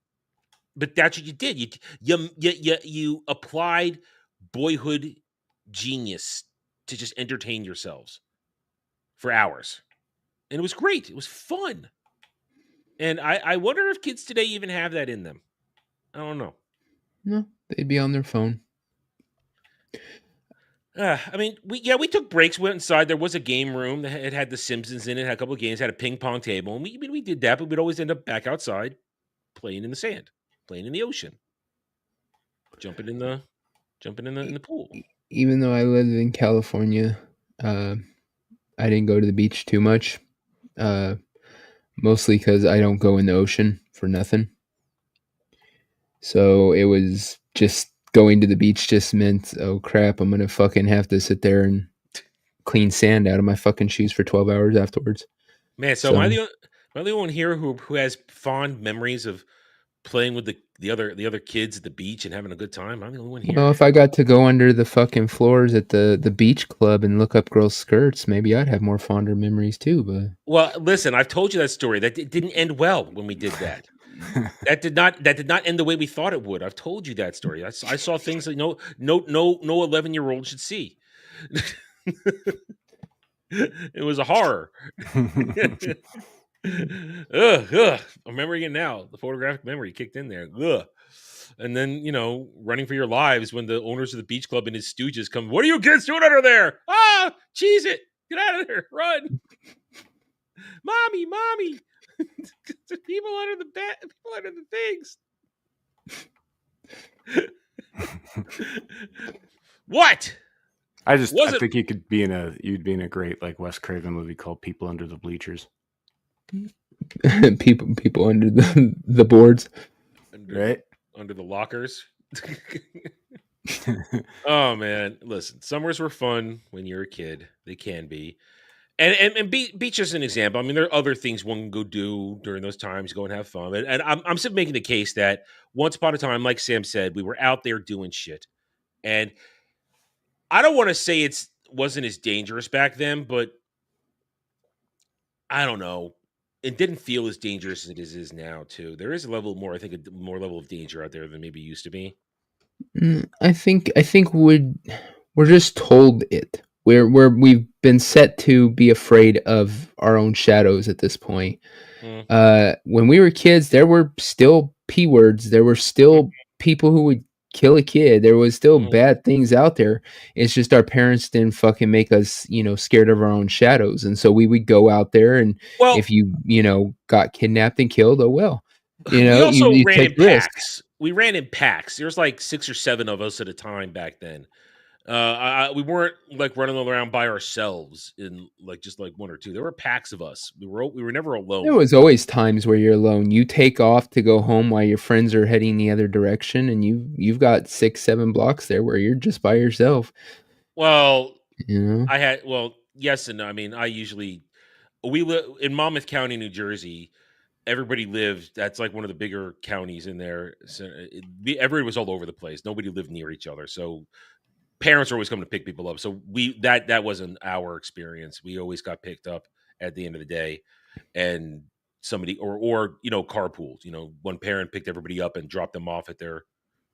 But that's what you did. You applied boyhood genius to just entertain yourselves for hours. And it was great. It was fun. And I wonder if kids today even have that in them. I don't know. No, they'd be on their phone. I mean, we took breaks, went inside. There was a game room. It had The Simpsons in it, had a couple of games, had a ping pong table. And we did that, but we'd always end up back outside playing in the sand, playing in the ocean, jumping in the pool. Even though I lived in California, I didn't go to the beach too much. Mostly because I don't go in the ocean for nothing. So it was just going to the beach just meant, oh crap, I'm gonna fucking have to sit there and clean sand out of my fucking shoes for 12 hours afterwards. Man, so am I the only one here who has fond memories of playing with the other kids at the beach and having a good time? I'm the only one here. Well, if I got to go under the fucking floors at the beach club and look up girls' skirts, maybe I'd have more fonder memories too. But well, listen, I've told you that story. That didn't end well when we did that. That did not end the way we thought it would. I've told you that story. I saw things that no 11-year-old should see. It was a horror. I'm remembering it now. The photographic memory kicked in there. Ugh. And then, running for your lives when the owners of the beach club and his stooges come, what are you kids doing under there? Ah, cheese it. Get out of there. Run. Mommy. There's people under the bed, people under the things. What? I think you'd be in a great like Wes Craven movie called People Under the Bleachers. people under the boards, right? Under the lockers. Oh man, listen, summers were fun when you're a kid. They can be. And beach is an example. I mean, there are other things one can go do during those times, go and have fun. And I'm still making the case that once upon a time, like Sam said, we were out there doing shit. And I don't want to say it wasn't as dangerous back then, but I don't know. It didn't feel as dangerous as it is now, too. There is a level more level of danger out there than maybe used to be. I think we're just told it. We've been set to be afraid of our own shadows at this point. When we were kids, there were still P words. There were still people who would kill a kid. There was still bad things out there. It's just our parents didn't fucking make us, scared of our own shadows. And so we would go out there and if you got kidnapped and killed, oh well. We also you ran in take risks. packs. We ran in packs. There was like 6 or 7 of us at a time back then. We weren't like running around by ourselves in like just like 1 or 2. There were packs of us. We were never alone. There was always times where you're alone. You take off to go home while your friends are heading the other direction, and you've got 6, 7 blocks there where you're just by yourself. Well, yes and no. I mean, we live in Monmouth County, New Jersey, everybody lived. That's like one of the bigger counties in there. So everybody was all over the place. Nobody lived near each other. So parents were always coming to pick people up. So that wasn't our experience. We always got picked up at the end of the day, and somebody or carpooled. One parent picked everybody up and dropped them off at their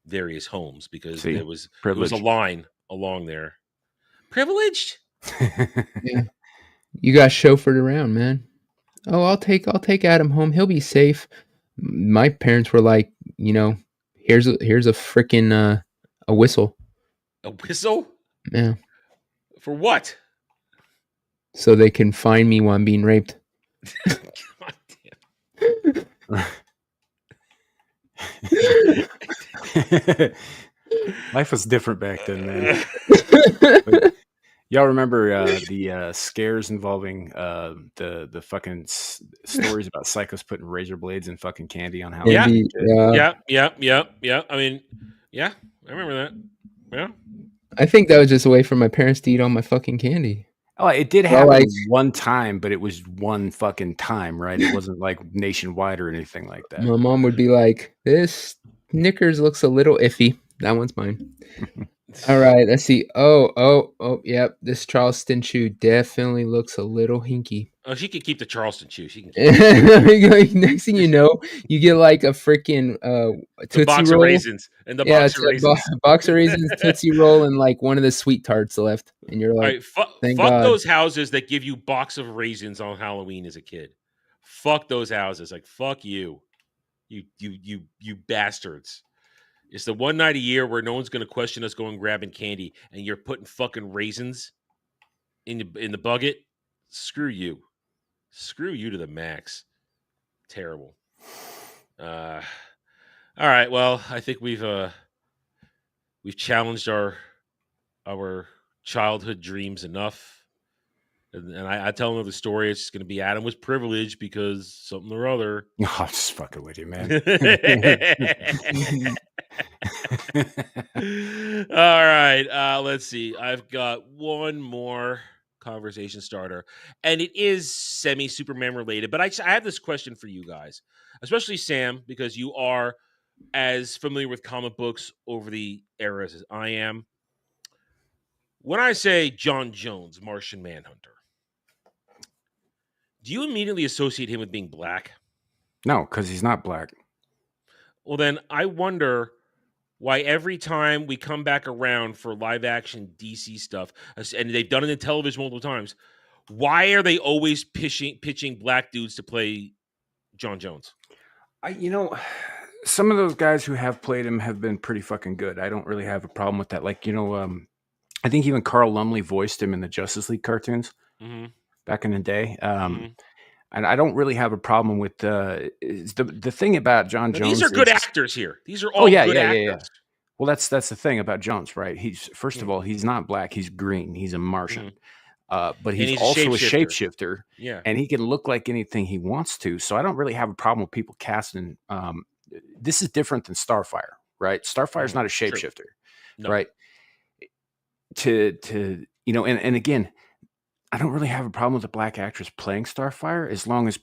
various homes because it was a line along there. Privileged. Yeah, you got chauffeured around, man. Oh, I'll take Adam home. He'll be safe. My parents were like, here's a freaking a whistle. A whistle? Yeah. For what? So they can find me while I'm being raped. God damn. Life was different back then, man. Y'all remember the scares involving the fucking stories about psychos putting razor blades and fucking candy on Halloween? Yeah. I mean, yeah, I remember that. Yeah. I think that was just a way for my parents to eat all my fucking candy. Oh, it did happen one time, but it was one fucking time, right? It wasn't like nationwide or anything like that. My mom would be like, "This Snickers looks a little iffy. That one's mine." All right, let's see. Oh, yep. This Charleston chew definitely looks a little hinky. Oh, she could keep the Charleston chew. She can keep Next thing you know, you get like a freaking Tootsie box Roll. of raisins. And the box of raisins. Box of raisins, Tootsie Roll, and like one of the sweet tarts left. And you're like, fuck those houses that give you box of raisins on Halloween as a kid. Fuck those houses. Like, fuck you. You bastards. It's the one night a year where no one's going to question us going grabbing candy, and you're putting fucking raisins in the bucket. Screw you to the max. Terrible. All right. Well, I think we've challenged our childhood dreams enough. And I tell them the story. It's going to be Adam was privileged because something or other. Oh, I'm just fucking with you, man. All right. Let's see. I've got one more conversation starter, and it is semi-Superman related. But I have this question for you guys, especially Sam, because you are as familiar with comic books over the eras as I am. When I say John Jones, Martian Manhunter, do you immediately associate him with being black? No, because he's not black. Well, then I wonder why every time we come back around for live action DC stuff, and they've done it in television multiple times, why are they always pitching black dudes to play John Jones? Some of those guys who have played him have been pretty fucking good. I don't really have a problem with that. Like, I think even Carl Lumley voiced him in the Justice League cartoons back in the day. And I don't really have a problem with the thing about John Jones. These are good actors here. These are all good actors. Yeah. Well, that's the thing about Jones, right? He's first of all, he's not black. He's green. He's a Martian. But he's also a shapeshifter. Yeah. And he can look like anything he wants to. So I don't really have a problem with people casting. This is different than Starfire, right? Starfire's not a shapeshifter, right? And again, I don't really have a problem with a black actress playing Starfire as long as,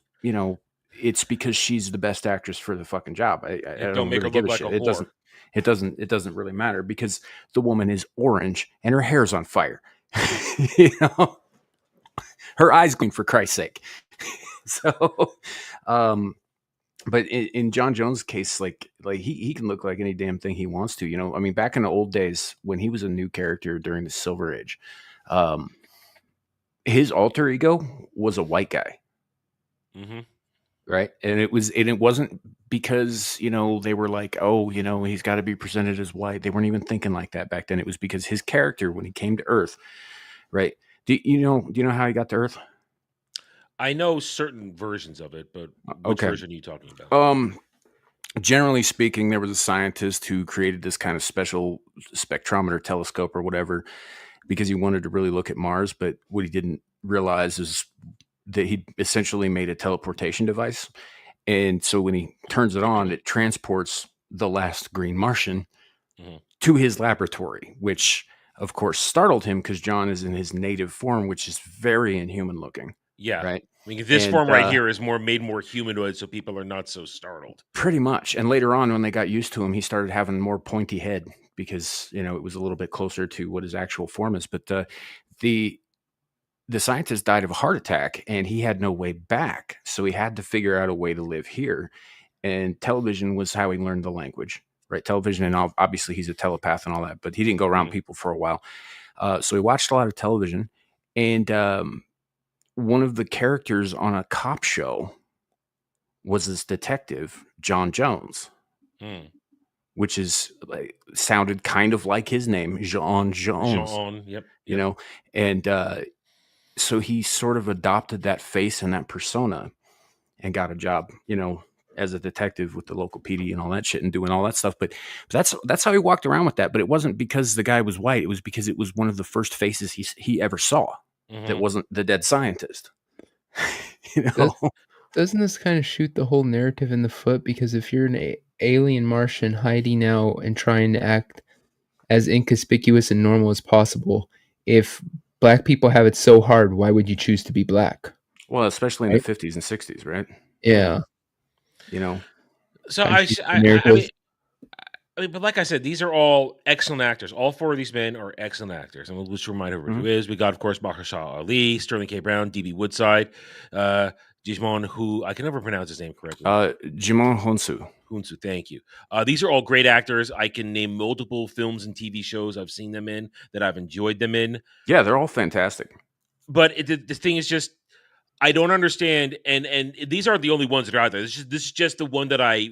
it's because she's the best actress for the fucking job. I don't make really her give look a like shit. a whore. It doesn't really matter because the woman is orange and her hair's on fire. Her eyes gleam, for Christ's sake. So, but in John Jones' case, like he can look like any damn thing he wants to. I mean, back in the old days when he was a new character during the Silver Age, his alter ego was a white guy, right? And it wasn't because they were like, oh, he's got to be presented as white. They weren't even thinking like that back then. It was because his character, when he came to Earth, right? Do you know how he got to Earth? I know certain versions of it, but which version are you talking about? Generally speaking, there was a scientist who created this kind of special spectrometer telescope or whatever because he wanted to really look at Mars. But what he didn't realize is that he essentially made a teleportation device. And so when he turns it on, it transports the last green Martian to his laboratory, which of course startled him because John is in his native form, which is very inhuman looking. Yeah. Right. I mean, this And, form right here is made more humanoid, so people are not so startled. Pretty much. And later on, when they got used to him, he started having more pointy head because it was a little bit closer to what his actual form is. But the scientist died of a heart attack, and he had no way back, so he had to figure out a way to live here. And television was how he learned the language, right? Television, and obviously he's a telepath and all that, but he didn't go around people for a while. So he watched a lot of television, and one of the characters on a cop show was this detective, John Jones, which is sounded kind of like his name, John Jones. John, yep. And so he sort of adopted that face and that persona and got a job, as a detective with the local PD and all that shit and doing all that stuff. But that's how he walked around with that. But it wasn't because the guy was white. It was because it was one of the first faces he ever saw that wasn't the dead scientist. Doesn't this kind of shoot the whole narrative in the foot? Because if you're an alien Martian hiding out and trying to act as inconspicuous and normal as possible, if black people have it so hard, why would you choose to be black? Well, especially in the 50s and 60s, right? Yeah. So I mean, but like I said, these are all excellent actors. All four of these men are excellent actors. And we'll just remind everyone who is. We got, of course, Mahershala Ali, Sterling K. Brown, D.B. Woodside, Jimon, who I can never pronounce his name correctly. Jimon Honsu. Hunsu, thank you. These are all great actors. I can name multiple films and TV shows I've seen them in that I've enjoyed them in. Yeah, they're all fantastic. But the thing is just, I don't understand, and these aren't the only ones that are out there. This is just the one that I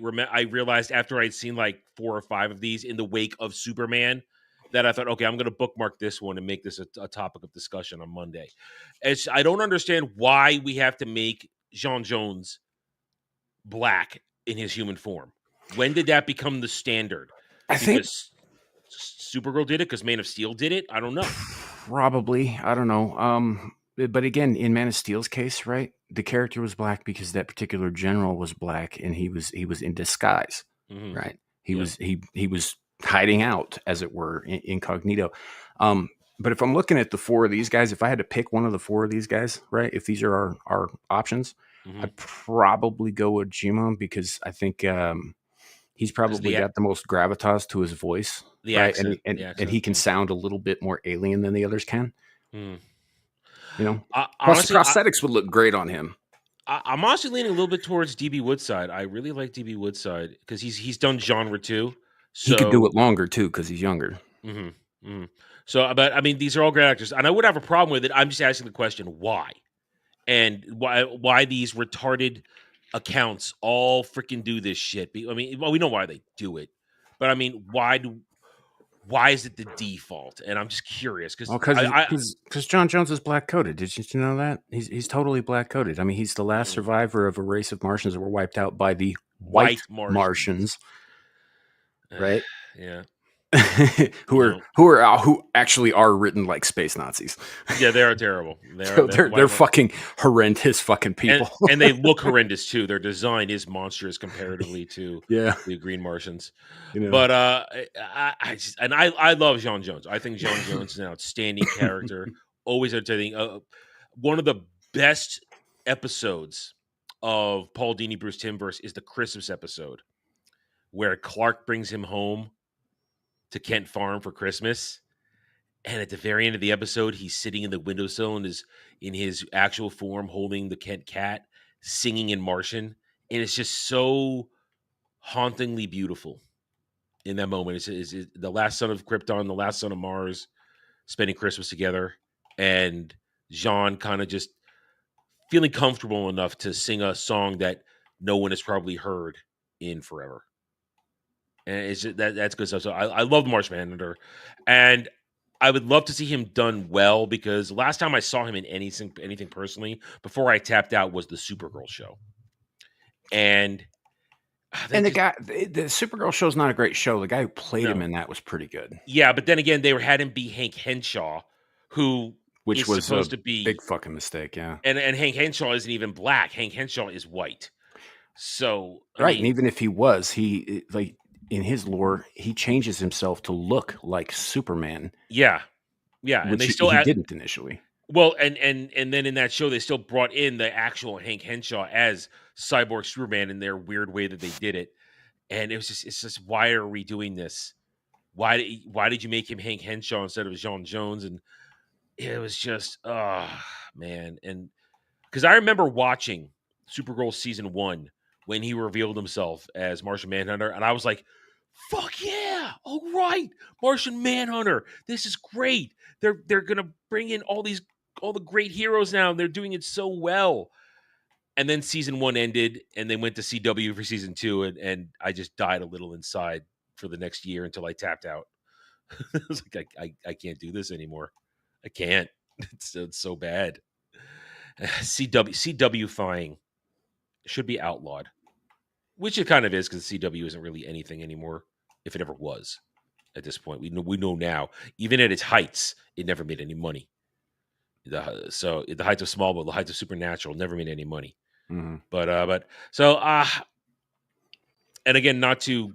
realized after I'd seen like 4 or 5 of these in the wake of Superman, that I thought, okay, I'm going to bookmark this one and make this a topic of discussion on Monday. I don't understand why we have to make John Jones black in his human form. When did that become the standard? I think Supergirl did it because Man of Steel did it. I don't know. Probably, I don't know. But again, in Man of Steel's case, right, the character was black because that particular general was black, and he was in disguise, right? He was hiding out, as it were, incognito. But if I'm looking at the 4 of these guys, if I had to pick one of the 4 of these guys, right, if these are our options, I'd probably go with Jimon because I think he's probably got the most gravitas to his voice, right? And he can sound a little bit more alien than the others can. Plus honestly, the prosthetics would look great on him. I'm honestly leaning a little bit towards DB Woodside. I really like DB Woodside because he's done genre too. So, he could do it longer too because he's younger. So, but I mean, these are all great actors, and I would have a problem with it. I'm just asking the question, why? And why these retarded accounts all freaking do this shit? I mean, well, we know why they do it, but I mean, why is it the default? And I'm just curious because John Jones is black coded. Did you know that he's totally black coded? I mean, he's the last survivor of a race of Martians that were wiped out by the white Martians, right? Yeah. who actually are written like space Nazis. Yeah, they are terrible. They're fucking horrendous fucking people, and they look horrendous too. Their design is monstrous comparatively to the Green Martians. But I love John Jones. I think John Jones is an outstanding character. Always entertaining. One of the best episodes of Paul Dini Bruce Timmverse is the Christmas episode where Clark brings him home to Kent Farm for Christmas, and at the very end of the episode, he's sitting in the windowsill and is in his actual form, holding the Kent cat, singing in Martian, and it's just so hauntingly beautiful. In that moment, it's the last son of Krypton, the last son of Mars, spending Christmas together, and Jean kind of just feeling comfortable enough to sing a song that no one has probably heard in forever. And it's just, that's good stuff. So I love the Martian Manhunter, and I would love to see him done well, because last time I saw him in anything personally before I tapped out was the Supergirl show. And the Supergirl show is not a great show. The guy who played him in that was pretty good. Yeah, but then again, they had him be Hank Henshaw, which was supposed to be big fucking mistake. Yeah, and Hank Henshaw isn't even black. Hank Henshaw is white. So and even if he was, in his lore, he changes himself to look like Superman. Yeah, which he didn't initially. Well, and then in that show, they still brought in the actual Hank Henshaw as Cyborg Superman in their weird way that they did it, and it's just why are we doing this? Why did you make him Hank Henshaw instead of John Jones? And it was just, oh man, and because I remember watching Supergirl season 1 when he revealed himself as Martian Manhunter, and I was like, "Fuck yeah! All right, Martian Manhunter. This is great. They're gonna bring in all the great heroes now, and they're doing it so well." And then season 1 ended, and they went to CW for season 2, and I just died a little inside for the next year until I tapped out. I was like, I can't do this anymore. I can't. It's so bad. CW-fying should be outlawed, which it kind of is because CW isn't really anything anymore, if it ever was. At this point, we know now. Even at its heights, it never made any money. So at the heights of Smallville, the heights of Supernatural, never made any money. Mm-hmm. But and again, not to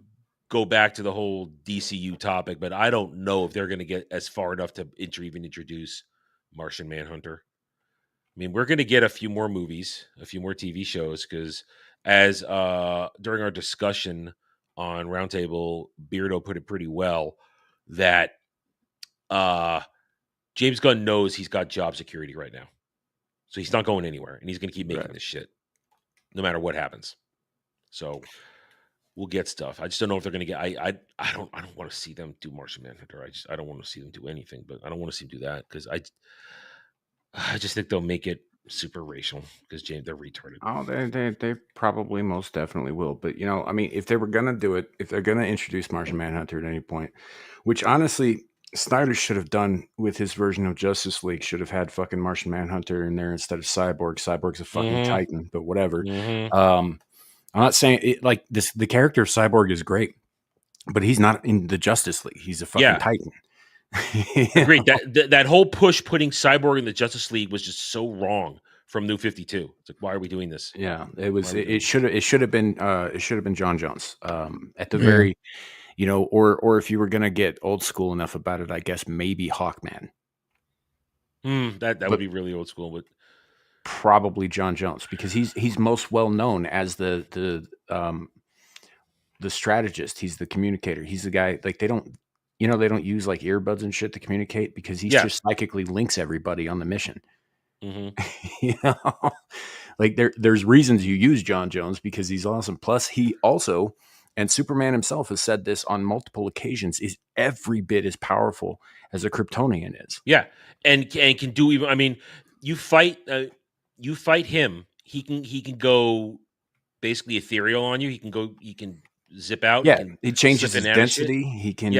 go back to the whole DCU topic, but I don't know if they're going to get as far enough to even introduce Martian Manhunter. I mean, we're going to get a few more movies, a few more TV shows, because as during our discussion on Roundtable, Beardo put it pretty well that James Gunn knows he's got job security right now, so he's not going anywhere, and he's going to keep making this shit, no matter what happens. So we'll get stuff. I just don't know if they're going to get. I don't want to see them do Martian Manhunter. I don't want to see them do anything, but I don't want to see them do that because I just think they'll make it super racial because James, they're retarded. Oh, they probably most definitely will. But I mean, if they were gonna do it, if they're gonna introduce Martian Manhunter at any point, which honestly Snyder should have done with his version of Justice League, should have had fucking Martian Manhunter in there instead of Cyborg. Cyborg's a fucking Titan, but whatever. I'm not saying it like this. The character of Cyborg is great, but he's not in the Justice League. He's a fucking Titan. Agreed. That whole push putting Cyborg in the Justice League was just so wrong from New 52. It's like, why are we doing this? Yeah, it was. It should have been John Jones at the very, or if you were gonna get old school enough about it, I guess maybe Hawkman. That would be really old school, but probably John Jones because he's most well known as the strategist. He's the communicator. He's the guy. Like they don't use like earbuds and shit to communicate because he just psychically links everybody on the mission. Like there's reasons you use John Jones because he's awesome. Plus he also, and Superman himself has said this on multiple occasions, is every bit as powerful as a Kryptonian is. Yeah. And can do even, I mean, you fight him. He can go basically ethereal on you. He can zip out. Yeah, he changes his density. He can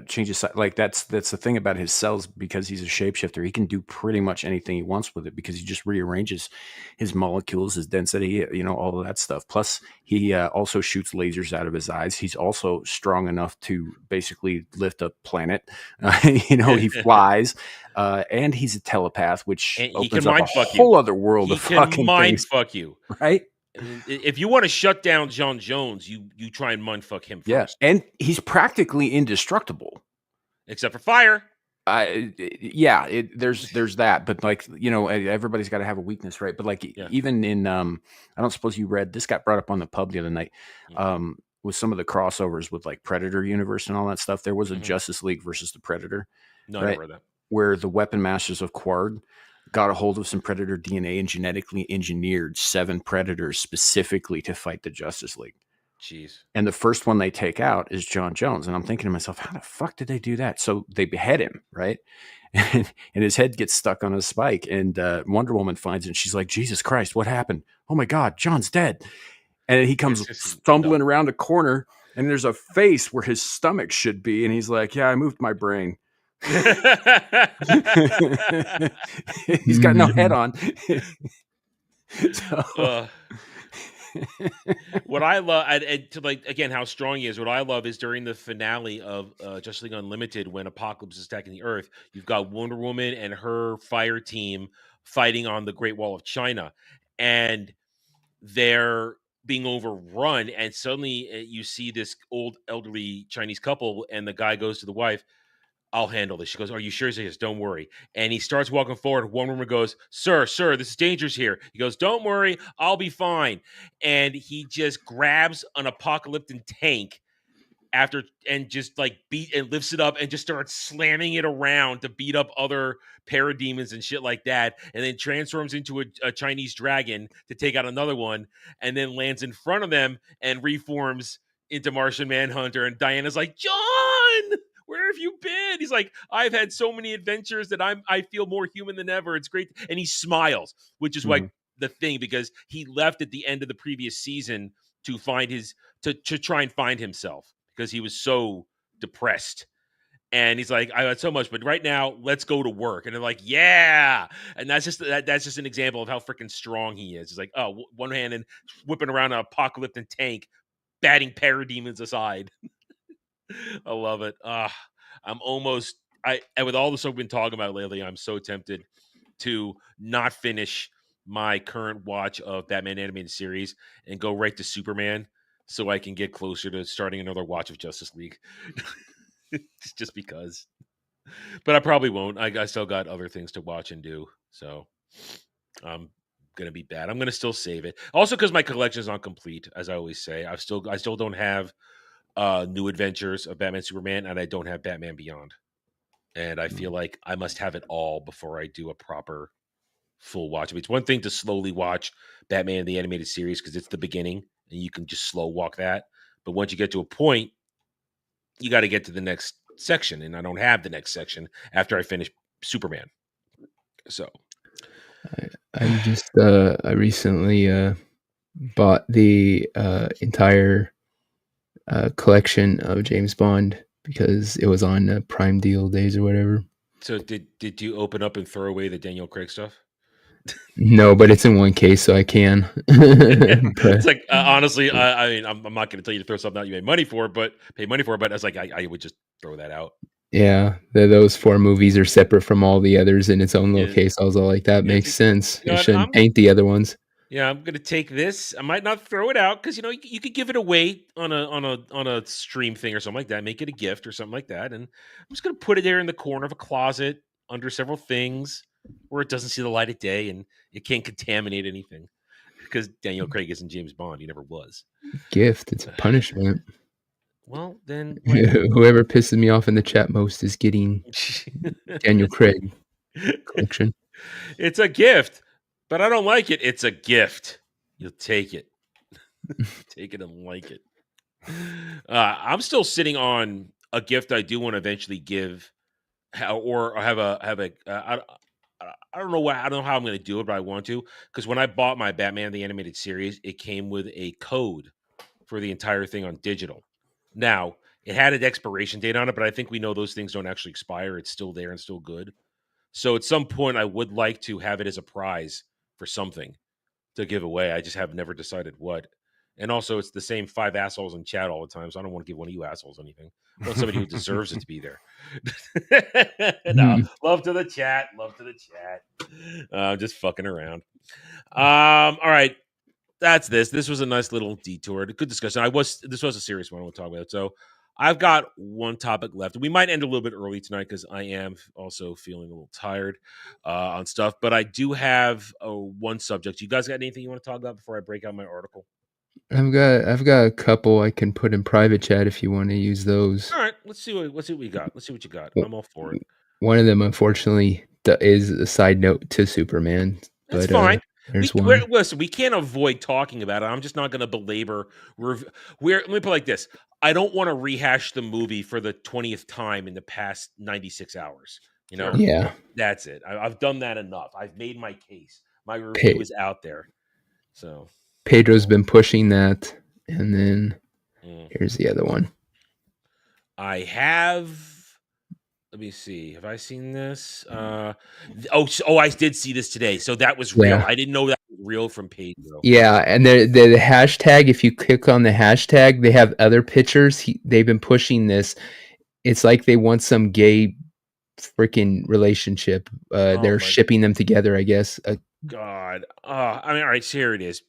change his, like that's the thing about his cells because he's a shapeshifter. He can do pretty much anything he wants with it because he just rearranges his molecules, his density, all of that stuff. Plus, he also shoots lasers out of his eyes. He's also strong enough to basically lift a planet. He flies, and he's a telepath, which opens up a whole other world of fucking things. He can mind fuck you, right? If you want to shut down John Jones, you try and mindfuck him first. Yeah, and he's practically indestructible. Except for fire. There's that. But like, everybody's got to have a weakness, right? But like even in, I don't suppose you read, this got brought up on the pub the other night, with some of the crossovers with like Predator universe and all that stuff. There was a Justice League versus the Predator. No, right? I never read that. Where the weapon masters of Quard got a hold of some Predator DNA and genetically engineered 7 Predators specifically to fight the Justice League. Jeez. And the first one they take out is John Jones. And I'm thinking to myself, how the fuck did they do that? So they behead him, right? And his head gets stuck on a spike. And Wonder Woman finds it. And she's like, Jesus Christ, what happened? Oh my God, John's dead. And he comes stumbling around a corner. And there's a face where his stomach should be. And he's like, yeah, I moved my brain. He's got no head on. What I love, and to like again how strong he is. What I love is during the finale of Justice League Unlimited, when Apocalypse is attacking the Earth, you've got Wonder Woman and her fire team fighting on the Great Wall of China, and they're being overrun. And suddenly you see this old elderly Chinese couple, and the guy goes to the wife, I'll handle this. She goes, are you sure? He says, don't worry. And he starts walking forward. One woman goes, sir, this is dangerous here. He goes, don't worry, I'll be fine. And he just grabs an apocalyptic tank after and just like beat and lifts it up and just starts slamming it around to beat up other parademons and shit like that, and then transforms into a Chinese dragon to take out another one, and then lands in front of them and reforms into Martian Manhunter. And Diana's like, John, where have you been? He's like, I've had so many adventures that I feel more human than ever. It's great. And he smiles, which is like the thing, because he left at the end of the previous season to find his to try and find himself, because he was so depressed. And he's like, I had so much, but right now, let's go to work. And they're like, yeah. And that's just an example of how freaking strong he is. It's like, oh, one hand and whipping around an apocalyptic tank, batting parademons aside. I love it. I'm almost, and with all the stuff we've been talking about lately, I'm so tempted to not finish my current watch of Batman animated series and go right to Superman, so I can get closer to starting another watch of Justice League. Just because. But I probably won't. I still got other things to watch and do. So I'm gonna be bad. I'm gonna still save it. Also, because my collection is not complete, as I always say. I still don't have New Adventures of Batman Superman, and I don't have Batman Beyond. And I feel like I must have it all before I do a proper full watch. I mean, it's one thing to slowly watch Batman the animated series because it's the beginning and you can just slow walk that. But once you get to a point, you got to get to the next section, and I don't have the next section after I finish Superman. So I recently bought the entire collection of James Bond because it was on Prime Deal days or whatever. So did you open up and throw away the Daniel Craig stuff? No, but it's in one case, so I can. It's like honestly, I mean, I'm not going to tell you to throw something out you pay money for, but I was like, I would just throw that out. Yeah, those 4 movies are separate from all the others in its own little case. I was all like, that makes sense. You shouldn't paint the other ones. Yeah, I'm gonna take this. I might not throw it out because you could give it away on a stream thing or something like that. Make it a gift or something like that, and I'm just gonna put it there in the corner of a closet under several things where it doesn't see the light of day and it can't contaminate anything. Because Daniel Craig isn't James Bond; he never was. Gift. It's a punishment. Well, then whoever pisses me off in the chat most is getting Daniel Craig collection. It's a gift. But I don't like it. It's a gift. You'll take it. Take it and like it. I'm still sitting on a gift I do want to eventually give, or have a. I don't know I don't know how I'm going to do it, but I want to, because when I bought my Batman the Animated Series, it came with a code for the entire thing on digital. Now it had an expiration date on it, but I think we know those things don't actually expire. It's still there and still good. So at some point, I would like to have it as a prize for something to give away. I just have never decided what. And also, it's the same 5 assholes in chat all the time, so I don't want to give one of you assholes anything. I want somebody who deserves it to be there. No, love to the chat. Love to the chat. Just fucking around. All right. That's this. This was a nice little detour. Good discussion. This was a serious one I want to talk about. So I've got one topic left. We might end a little bit early tonight because I am also feeling a little tired on stuff. But I do have one subject. You guys got anything you want to talk about before I break out my article? I've got a couple I can put in private chat if you want to use those. All right, let's see what we got. Let's see what you got. I'm all for it. One of them, unfortunately, is a side note to Superman. That's fine. Listen, we can't avoid talking about it. I'm just not going to belabor. Let me put it like this. I don't want to rehash the movie for the 20th time in the past 96 hours. You know? Yeah. That's it. I've done that enough. I've made my case. My review is out there. So Pedro's been pushing that. And then here's the other one. I have... Let me see. Have I seen this? I did see this today. So that was real. I didn't know that was real from Pedro. Yeah, and the hashtag, if you click on the hashtag, they have other pictures. They've been pushing this. It's like they want some gay freaking relationship. They're shipping them together, I guess. God. I mean, all right, so here it is.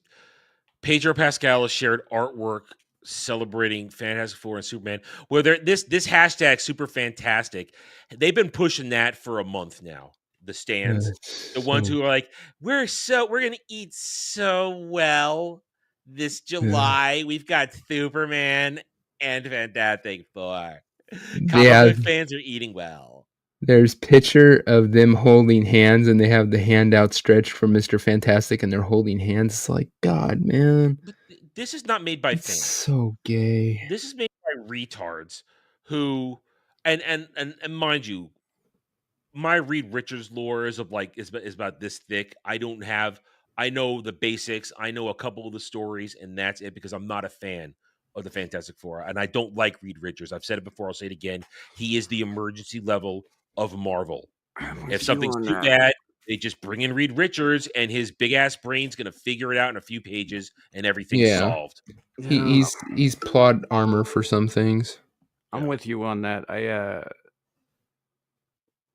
Pedro Pascal has shared artwork celebrating Fantastic Four and Superman. Where this hashtag Super Fantastic, they've been pushing that for a month now. The stands, the ones who are like, we're gonna eat so well this July. We've got Superman and Fantastic Four. Comic book fans are eating well. There's picture of them holding hands, and they have the hand outstretched for Mr. Fantastic, and they're holding hands. It's like, God, man. But this is not made by It's fans. so gay. This is made by retards who, and mind you, my Reed Richards lore is about this thick. I know the basics. I know a couple of the stories, and that's it, because I'm not a fan of the Fantastic Four, and I don't like Reed Richards. I've said it before. I'll say it again. He is the emergency level of Marvel. If something's too bad, they just bring in Reed Richards, and his big ass brain's gonna figure it out in a few pages, and everything's solved. He's plot armor for some things. I'm with you on that. The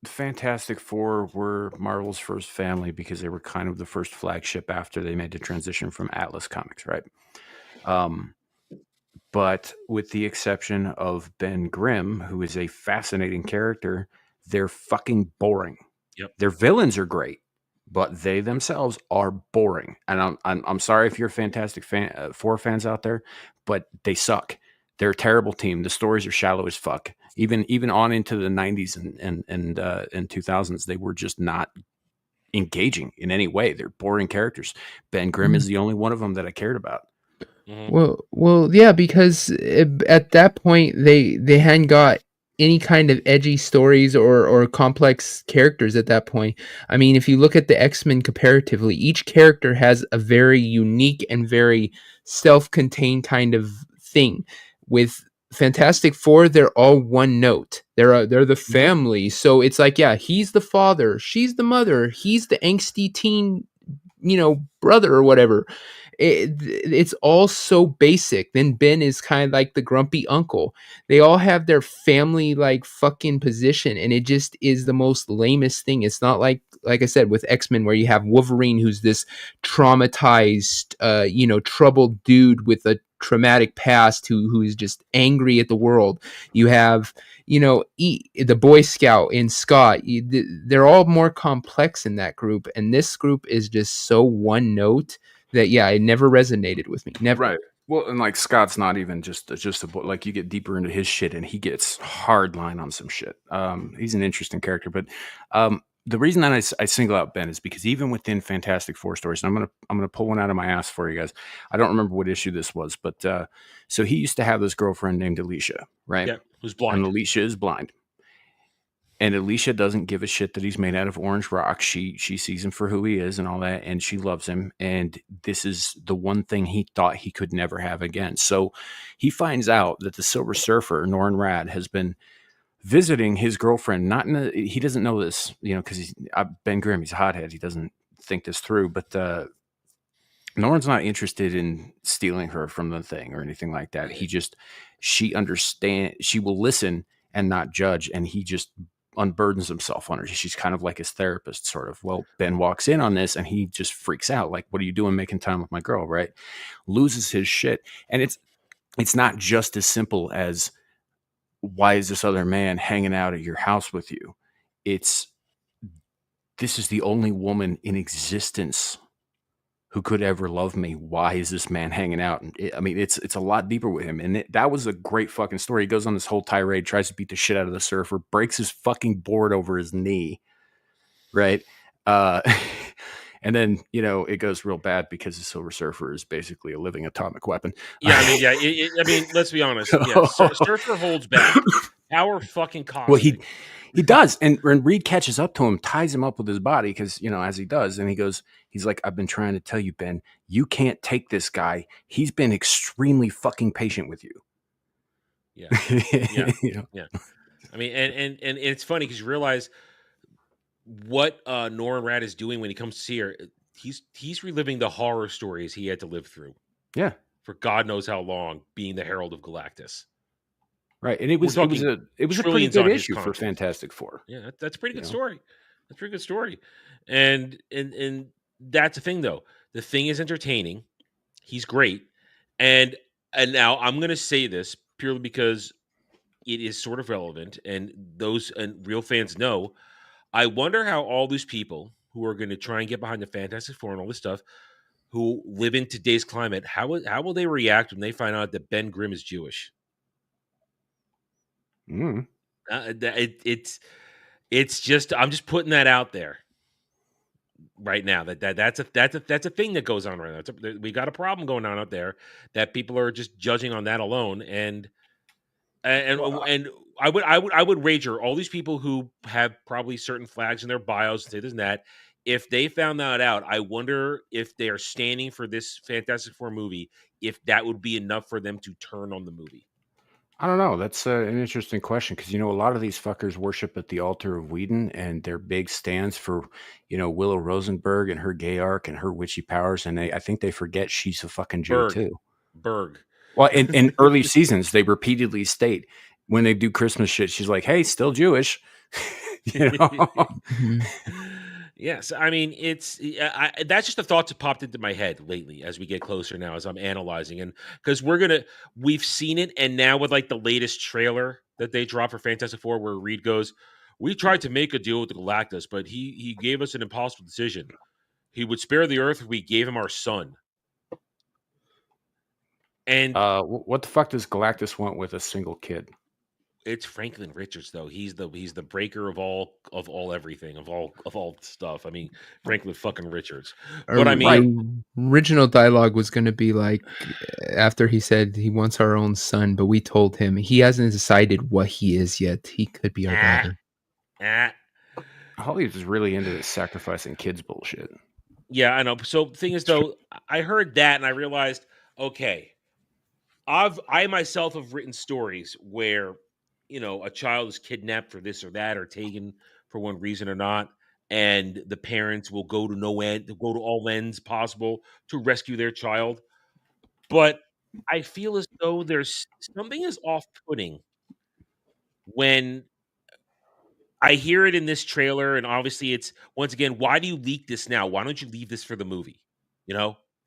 Fantastic Four were Marvel's first family because they were kind of the first flagship after they made the transition from Atlas Comics, right? But with the exception of Ben Grimm, who is a fascinating character, they're fucking boring. Yep. Their villains are great, but they themselves are boring. And I'm sorry if you're Fantastic Four fans out there, but they suck. They're a terrible team. The stories are shallow as fuck. Even on into the 90s and 2000s, they were just not engaging in any way. They're boring characters. Ben Grimm is the only one of them that I cared about. Mm-hmm. Well, yeah, because at that point they hadn't got any kind of edgy stories or complex characters at that point. I mean, if you look at the X-Men comparatively, each character has a very unique and very self-contained kind of thing. With Fantastic Four, they're all one note. They're the family. So it's like, yeah, he's the father, she's the mother, he's the angsty teen, brother or whatever. It's all so basic. Then Ben is kind of like the grumpy uncle. They all have their family like fucking position, and it just is the most lamest thing. It's not like I said with X-Men, where you have Wolverine, who's this traumatized, troubled dude with a traumatic past who is just angry at the world. You have the Boy Scout in Scott. They're all more complex in that group, and this group is just so one note that it never resonated with me. Never. Right. Well, and like Scott's not even just a book. Like, you get deeper into his shit, and he gets hard line on some shit. He's an interesting character, but the reason that I single out Ben is because even within Fantastic Four stories, and I'm gonna pull one out of my ass for you guys. I don't remember what issue this was, but so he used to have this girlfriend named Alicia, right? Yeah, who's blind. And Alicia is blind. And Alicia doesn't give a shit that he's made out of orange rock. She sees him for who he is and all that, and she loves him. And this is the one thing he thought he could never have again. So he finds out that the Silver Surfer, Norrin Radd, has been visiting his girlfriend. He doesn't know this, because he's Ben Grimm. He's a hothead. He doesn't think this through. But Norrin's not interested in stealing her from the thing or anything like that. She understands. She will listen and not judge, and he just unburdens himself on her. She's kind of like his therapist, sort of. Well, Ben walks in on this, and he just freaks out. Like, what are you doing making time with my girl, right? Loses his shit. And it's not just as simple as, why is this other man hanging out at your house with you? This is the only woman in existence who could ever love me. Why is this man hanging out? And it's a lot deeper with him. And that was a great fucking story. He goes on this whole tirade, tries to beat the shit out of the surfer, breaks his fucking board over his knee. Right. And then, it goes real bad because the Silver Surfer is basically a living atomic weapon. Yeah. Let's be honest. Yeah. Surfer holds back. Power fucking cosmic. Well, he does. And Reed catches up to him, ties him up with his body, because, as he does. And he's like, I've been trying to tell you, Ben, you can't take this guy. He's been extremely fucking patient with you. Yeah. Yeah. I mean, and it's funny because you realize what Norrin Radd is doing when he comes to see her. He's reliving the horror stories he had to live through. Yeah. For God knows how long, being the Herald of Galactus. Right, and it was a pretty good issue for Fantastic Four. Yeah, that's a pretty good story. That's a pretty good story, and that's the thing though. The Thing is entertaining. He's great, and And now I'm going to say this purely because it is sort of relevant, and those and real fans know. I wonder how all these people who are going to try and get behind the Fantastic Four and all this stuff, who live in today's climate, how will they react when they find out that Ben Grimm is Jewish? Mm. It's just I'm just putting that out there right now. That's a thing that goes on right now. We got a problem going on out there that people are just judging on that alone, and I would wager all these people who have probably certain flags in their bios and say this and that. If they found that out, I wonder if they are standing for this Fantastic Four movie, if that would be enough for them to turn on the movie. I don't know. That's an interesting question because, a lot of these fuckers worship at the altar of Whedon and they're big stands for, Willow Rosenberg and her gay arc and her witchy powers. And I think they forget she's a fucking Jew too. Berg. Well, in early seasons, they repeatedly state when they do Christmas shit, she's like, hey, still Jewish. Yes, I mean that's just the thoughts that popped into my head lately as we get closer now, as I'm analyzing, and because we've seen it, and now with like the latest trailer that they dropped for Fantastic Four, where Reed goes, "We tried to make a deal with the Galactus, but he gave us an impossible decision. He would spare the Earth if we gave him our son." And what the fuck does Galactus want with a single kid? it's Franklin Richards, though. He's the breaker of all everything, of all stuff. I mean, Franklin fucking Richards. But I mean, original dialogue was going to be like, after he said he wants our own son, but we told him he hasn't decided what he is yet. He could be our daughter. Hollywood is really into this sacrificing kids bullshit. Yeah, I know. So the thing is, though, I heard that and I realized, okay, I myself have written stories where, a child is kidnapped for this or that, or taken for one reason or not, and the parents will go to all ends possible to rescue their child. But I feel as though there's something is off-putting when I hear it in this trailer, and obviously it's, once again, why do you leak this now? Why don't you leave this for the movie?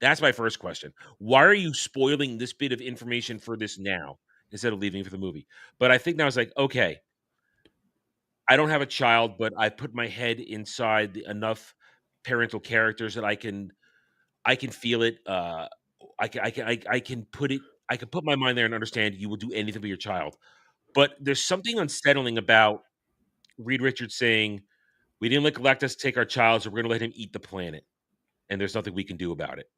That's my first question. Why are you spoiling this bit of information for this now instead of leaving it for the movie? But I think now it's like, okay, I don't have a child, but I put my head inside enough parental characters that I can feel it. I can put my mind there and understand you will do anything for your child. But there's something unsettling about Reed Richards saying, we didn't let Galactus take our child, so we're going to let him eat the planet, and there's nothing we can do about it.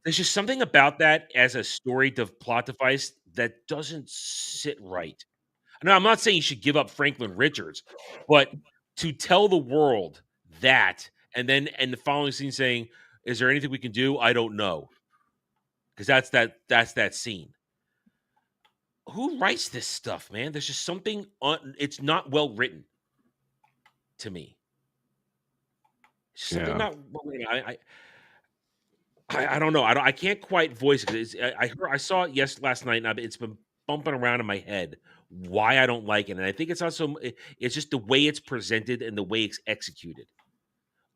There's just something about that as a plot device that doesn't sit right. Now, I'm not saying you should give up Franklin Richards, but to tell the world that, and then the following scene saying, "Is there anything we can do?" I don't know, because that's that scene. Who writes this stuff, man? There's just something it's not well written to me. Something not. I don't know. I can't quite voice it. I saw it last night, and it's been bumping around in my head why I don't like it. And I think it's also it's just the way it's presented and the way it's executed.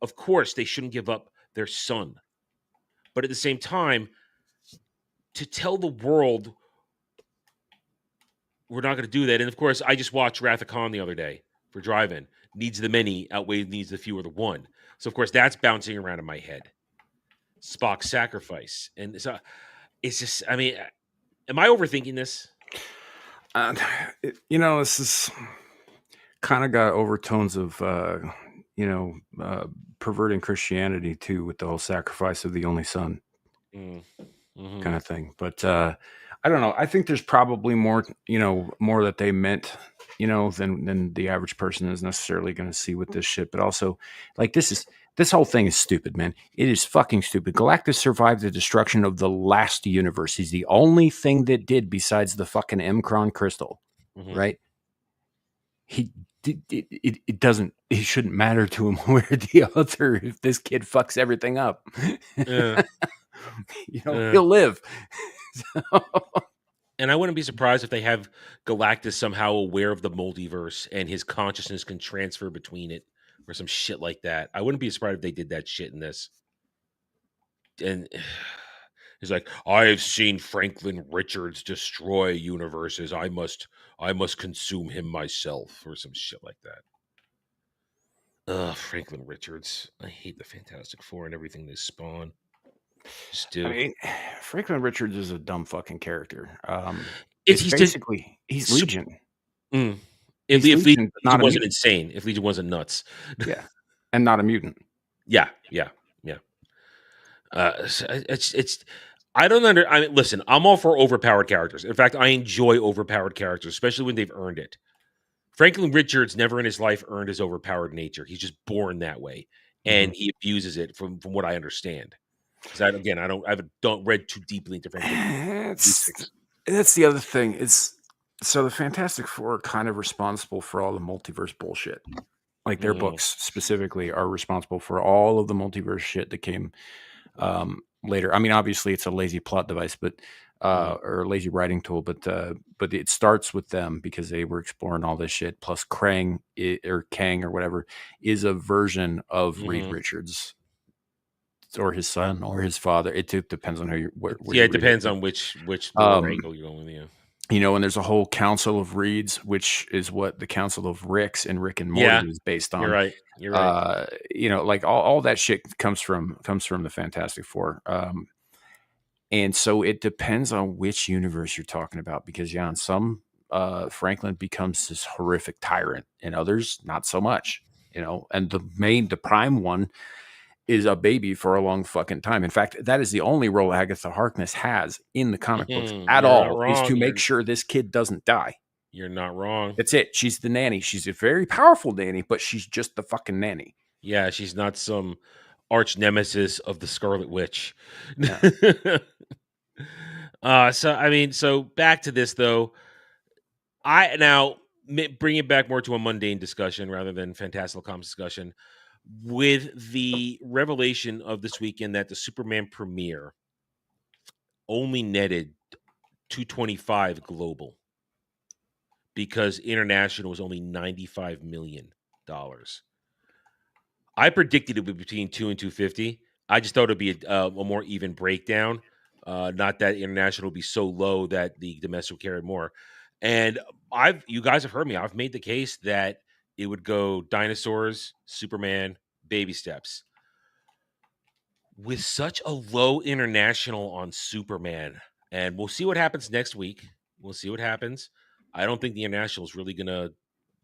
Of course, they shouldn't give up their son, but at the same time, to tell the world we're not going to do that. And of course, I just watched Wrath of Khan the other day for drive-in. Needs the many outweighs needs the few or the one. So of course, that's bouncing around in my head. Spock's sacrifice, and so it's just. I mean, am I overthinking this? This is kind of got overtones of perverting Christianity too, with the whole sacrifice of the only son kind of thing. But I don't know. I think there's probably more that they meant, than the average person is necessarily going to see with this shit. But also, like, this whole thing is stupid, man. It is fucking stupid. Galactus survived the destruction of the last universe. He's the only thing that did besides the fucking Mcron crystal, right? It doesn't. It shouldn't matter to him where the other. If this kid fucks everything up, he'll live. And I wouldn't be surprised if they have Galactus somehow aware of the multiverse and his consciousness can transfer between it, or some shit like that. I wouldn't be surprised if they did that shit in this. And He's like, I have seen Franklin Richards destroy universes. I must consume him myself, or some shit like that. Ugh, Franklin Richards. I hate the Fantastic Four and everything they spawn. Just do. I mean, Franklin Richards is a dumb fucking character. He's It's basically he's Legion. If He's Legion Legion, but not a wasn't mutant. insane, if Legion wasn't nuts. Yeah, and not a mutant. Yeah. It's I don't I mean, listen, I'm all for overpowered characters. In fact, I enjoy overpowered characters, especially when they've earned it. Franklin Richards never in his life earned his overpowered nature. He's just born that way, and he abuses it from what I understand. Because I don't read too deeply into Franklin. That's the other thing. So the Fantastic Four are kind of responsible for all the multiverse bullshit. Like their books specifically are responsible for all of the multiverse shit that came later. I mean, obviously it's a lazy plot device, but or a lazy writing tool, but it starts with them because they were exploring all this shit. Plus, Krang or Kang or whatever is a version of Reed Richards, or his son, or his father. It depends on who you're. It depends on which angle you're going with. Yeah. You know, and there's a whole Council of Reeds, which is what the Council of Ricks and Rick and Morty is based on. You're right. You know, like all that shit comes from the Fantastic Four. And so it depends on which universe you're talking about, because in some Franklin becomes this horrific tyrant, and others not so much. You know, and the prime one is a baby for a long fucking time. In fact, that is the only role Agatha Harkness has in the comic books at all, is to make sure this kid doesn't die. You're not wrong. That's it. She's the nanny. She's a very powerful nanny, but she's just the fucking nanny. Yeah, she's not some arch nemesis of the Scarlet Witch. Yeah. So back to this though. I now bring it back more to a mundane discussion rather than fantastical comics discussion. With the revelation of this weekend that the Superman premiere only netted $225 global, because international was only $95 million. I predicted it would be between 2 and 250. I just thought it'd be a more even breakdown. Not that international would be so low that the domestic would carry more. And you guys have heard me. I've made the case that it would go dinosaurs, Superman, baby steps. With such a low international on Superman, and we'll see what happens next week. We'll see what happens. I don't think the international is really going to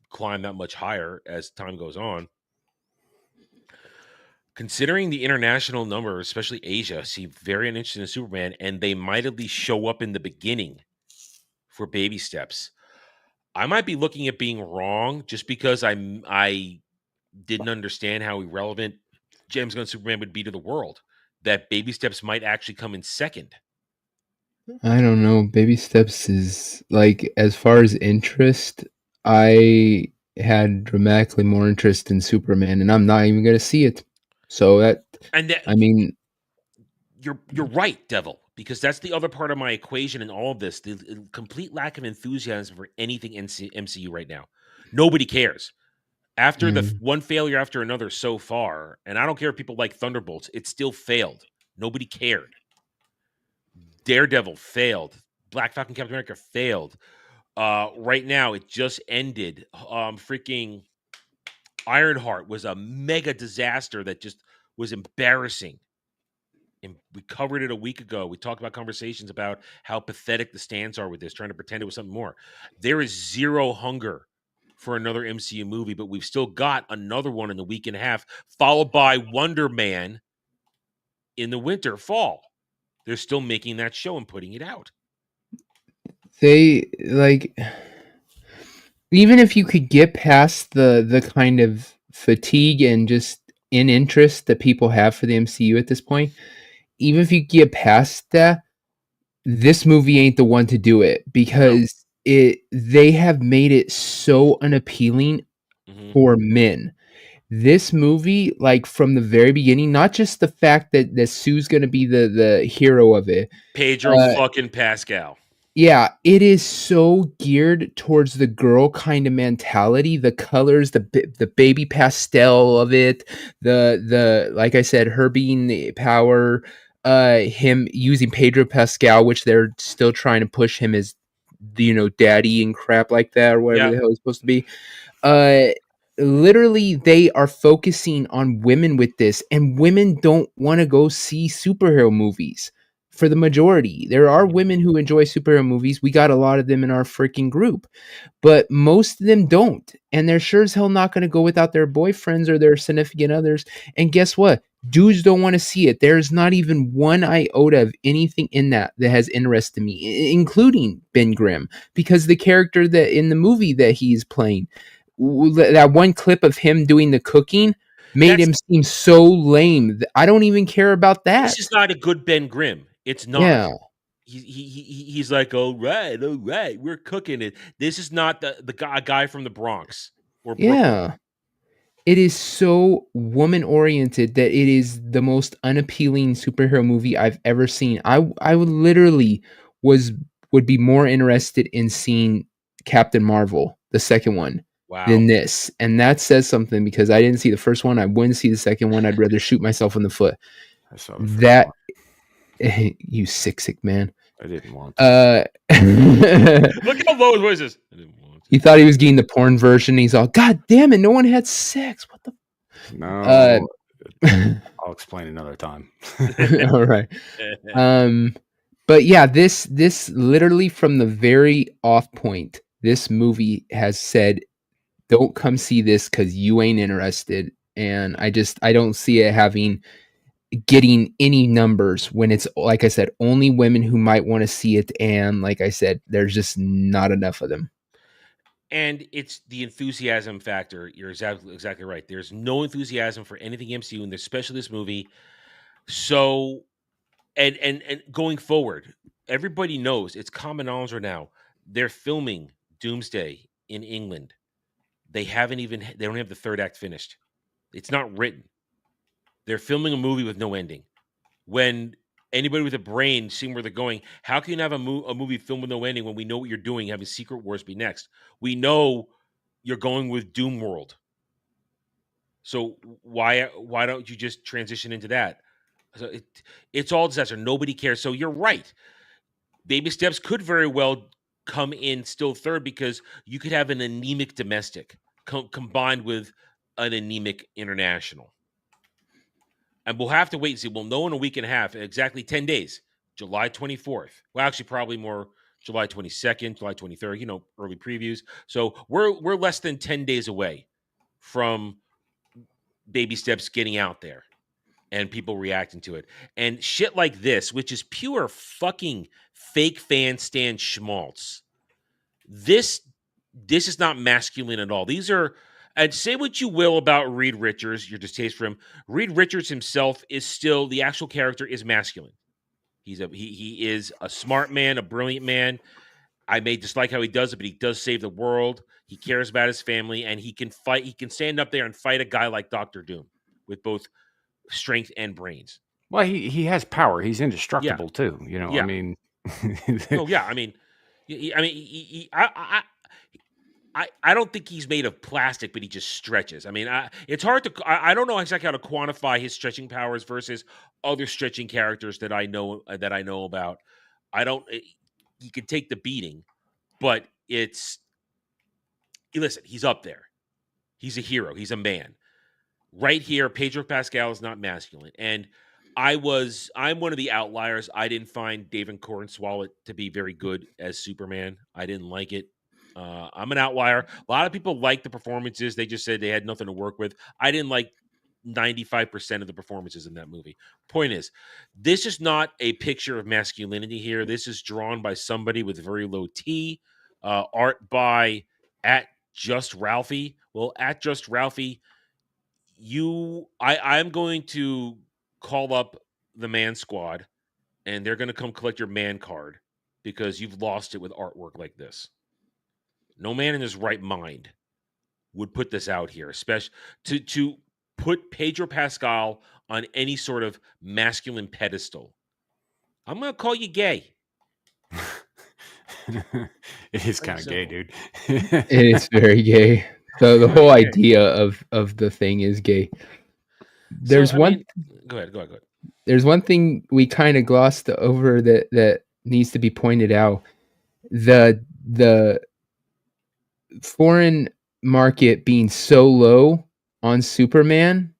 climb that much higher as time goes on. Considering the international number, especially Asia, seem very interested in Superman, and they might at least show up in the beginning for baby steps. I might be looking at being wrong just because I didn't understand how irrelevant James Gunn Superman would be to the world. That baby steps might actually come in second. I don't know. Baby steps is like, as far as interest, I had dramatically more interest in Superman, and I'm not even going to see it. So you're right, Devil, because that's the other part of my equation in all of this: the complete lack of enthusiasm for anything MCU right now. Nobody cares. After the one failure after another so far, and I don't care if people like Thunderbolts, it still failed. Nobody cared. Daredevil failed. Black Falcon, Captain America failed. Right now, it just ended. Freaking Ironheart was a mega disaster that just was embarrassing. And we covered it a week ago. We talked about conversations about how pathetic the stands are with this, trying to pretend it was something more. There is zero hunger for another MCU movie, but we've still got another one in the week and a half, followed by Wonder Man in the fall. They're still making that show and putting it out. They, like, even if you could get past the kind of fatigue and just interest that people have for the MCU at this point, even if you get past that, this movie ain't the one to do it, because they have made it so unappealing for men. This movie, like, from the very beginning, not just the fact that Sue's going to be the hero of it. Pedro fucking Pascal. Yeah, it is so geared towards the girl kind of mentality. The colors, the baby pastel of it, the like I said, her being the power, him using Pedro Pascal, which they're still trying to push him as daddy and crap like that, or whatever the hell he's supposed to be. Literally, they are focusing on women with this, and women don't want to go see superhero movies. For the majority, there are women who enjoy superhero movies. We got a lot of them in our freaking group, but most of them don't, and they're sure as hell not going to go without their boyfriends or their significant others. And guess what? Dudes don't want to see it. There's not even one iota of anything in that has interested me, including Ben Grimm, because the character that in the movie that he's playing, that one clip of him doing the cooking made him seem so lame. I don't even care about that. This is not a good Ben Grimm. It's not. Yeah. He's like, all right, we're cooking it. This is not the guy from the Bronx or Brooklyn. Yeah. It is so woman oriented that it is the most unappealing superhero movie I've ever seen. I would literally would be more interested in seeing Captain Marvel, the second one, than this. And that says something, because I didn't see the first one. I wouldn't see the second one. I'd rather shoot myself in the foot. I saw the first one. You sick man. I didn't want to. Look at all those voices. I didn't want to. He thought he was getting the porn version. He's all, God damn it, no one had sex. What the? No. I'll explain another time. All right. But yeah, this literally from the very off point, this movie has said, don't come see this because you ain't interested. And I don't see it getting any numbers when it's, like I said, only women who might want to see it. And like I said, there's just not enough of them. And it's the enthusiasm factor. You're exactly right. There's no enthusiasm for anything MCU, and especially this movie. So, and going forward, everybody knows, it's common knowledge right now, they're filming Doomsday in England. They don't have the third act finished. It's not written. They're filming a movie with no ending. When anybody with a brain seeing where they're going, how can you have a movie filmed with no ending when we know what you're doing, having Secret Wars be next? We know you're going with Doom World. So why don't you just transition into that? So it's all disaster. Nobody cares. So you're right. Baby Steps could very well come in still third, because you could have an anemic domestic combined with an anemic international. And we'll have to wait and see. We'll know in a week and a half, exactly 10 days, July 24th. Well, actually, probably more July 22nd, July 23rd, early previews. So we're less than 10 days away from Baby Steps getting out there and people reacting to it. And shit like this, which is pure fucking fake fan stand schmaltz. This is not masculine at all. These are... And say what you will about Reed Richards, your distaste for him. Reed Richards himself is still, the actual character is masculine. He is a smart man, a brilliant man. I may dislike how he does it, but he does save the world. He cares about his family, and he can fight. He can stand up there and fight a guy like Dr. Doom with both strength and brains. Well, he has power. He's indestructible too. Yeah. I mean, oh yeah. I don't think he's made of plastic, but he just stretches. I mean, it's hard to. I don't know exactly how to quantify his stretching powers versus other stretching characters that I know about. I don't. He can take the beating, but listen. He's up there. He's a hero. He's a man. Right here, Pedro Pascal is not masculine, and I'm one of the outliers. I didn't find David Corenswet to be very good as Superman. I didn't like it. I'm an outlier. A lot of people like the performances. They just said they had nothing to work with. I didn't like 95% of the performances in that movie. Point is, this is not a picture of masculinity here. This is drawn by somebody with very low T. Art by @JustRalphie. Well, @JustRalphie, I'm going to call up the Man Squad, and they're going to come collect your man card because you've lost it with artwork like this. No man in his right mind would put this out here, especially to put Pedro Pascal on any sort of masculine pedestal. I'm going to call you gay. It is kind of gay, dude. It is very gay. So the whole idea of the thing is gay. There's one. Go ahead. there's one thing we kind of glossed over that needs to be pointed out. The foreign market being so low on Superman,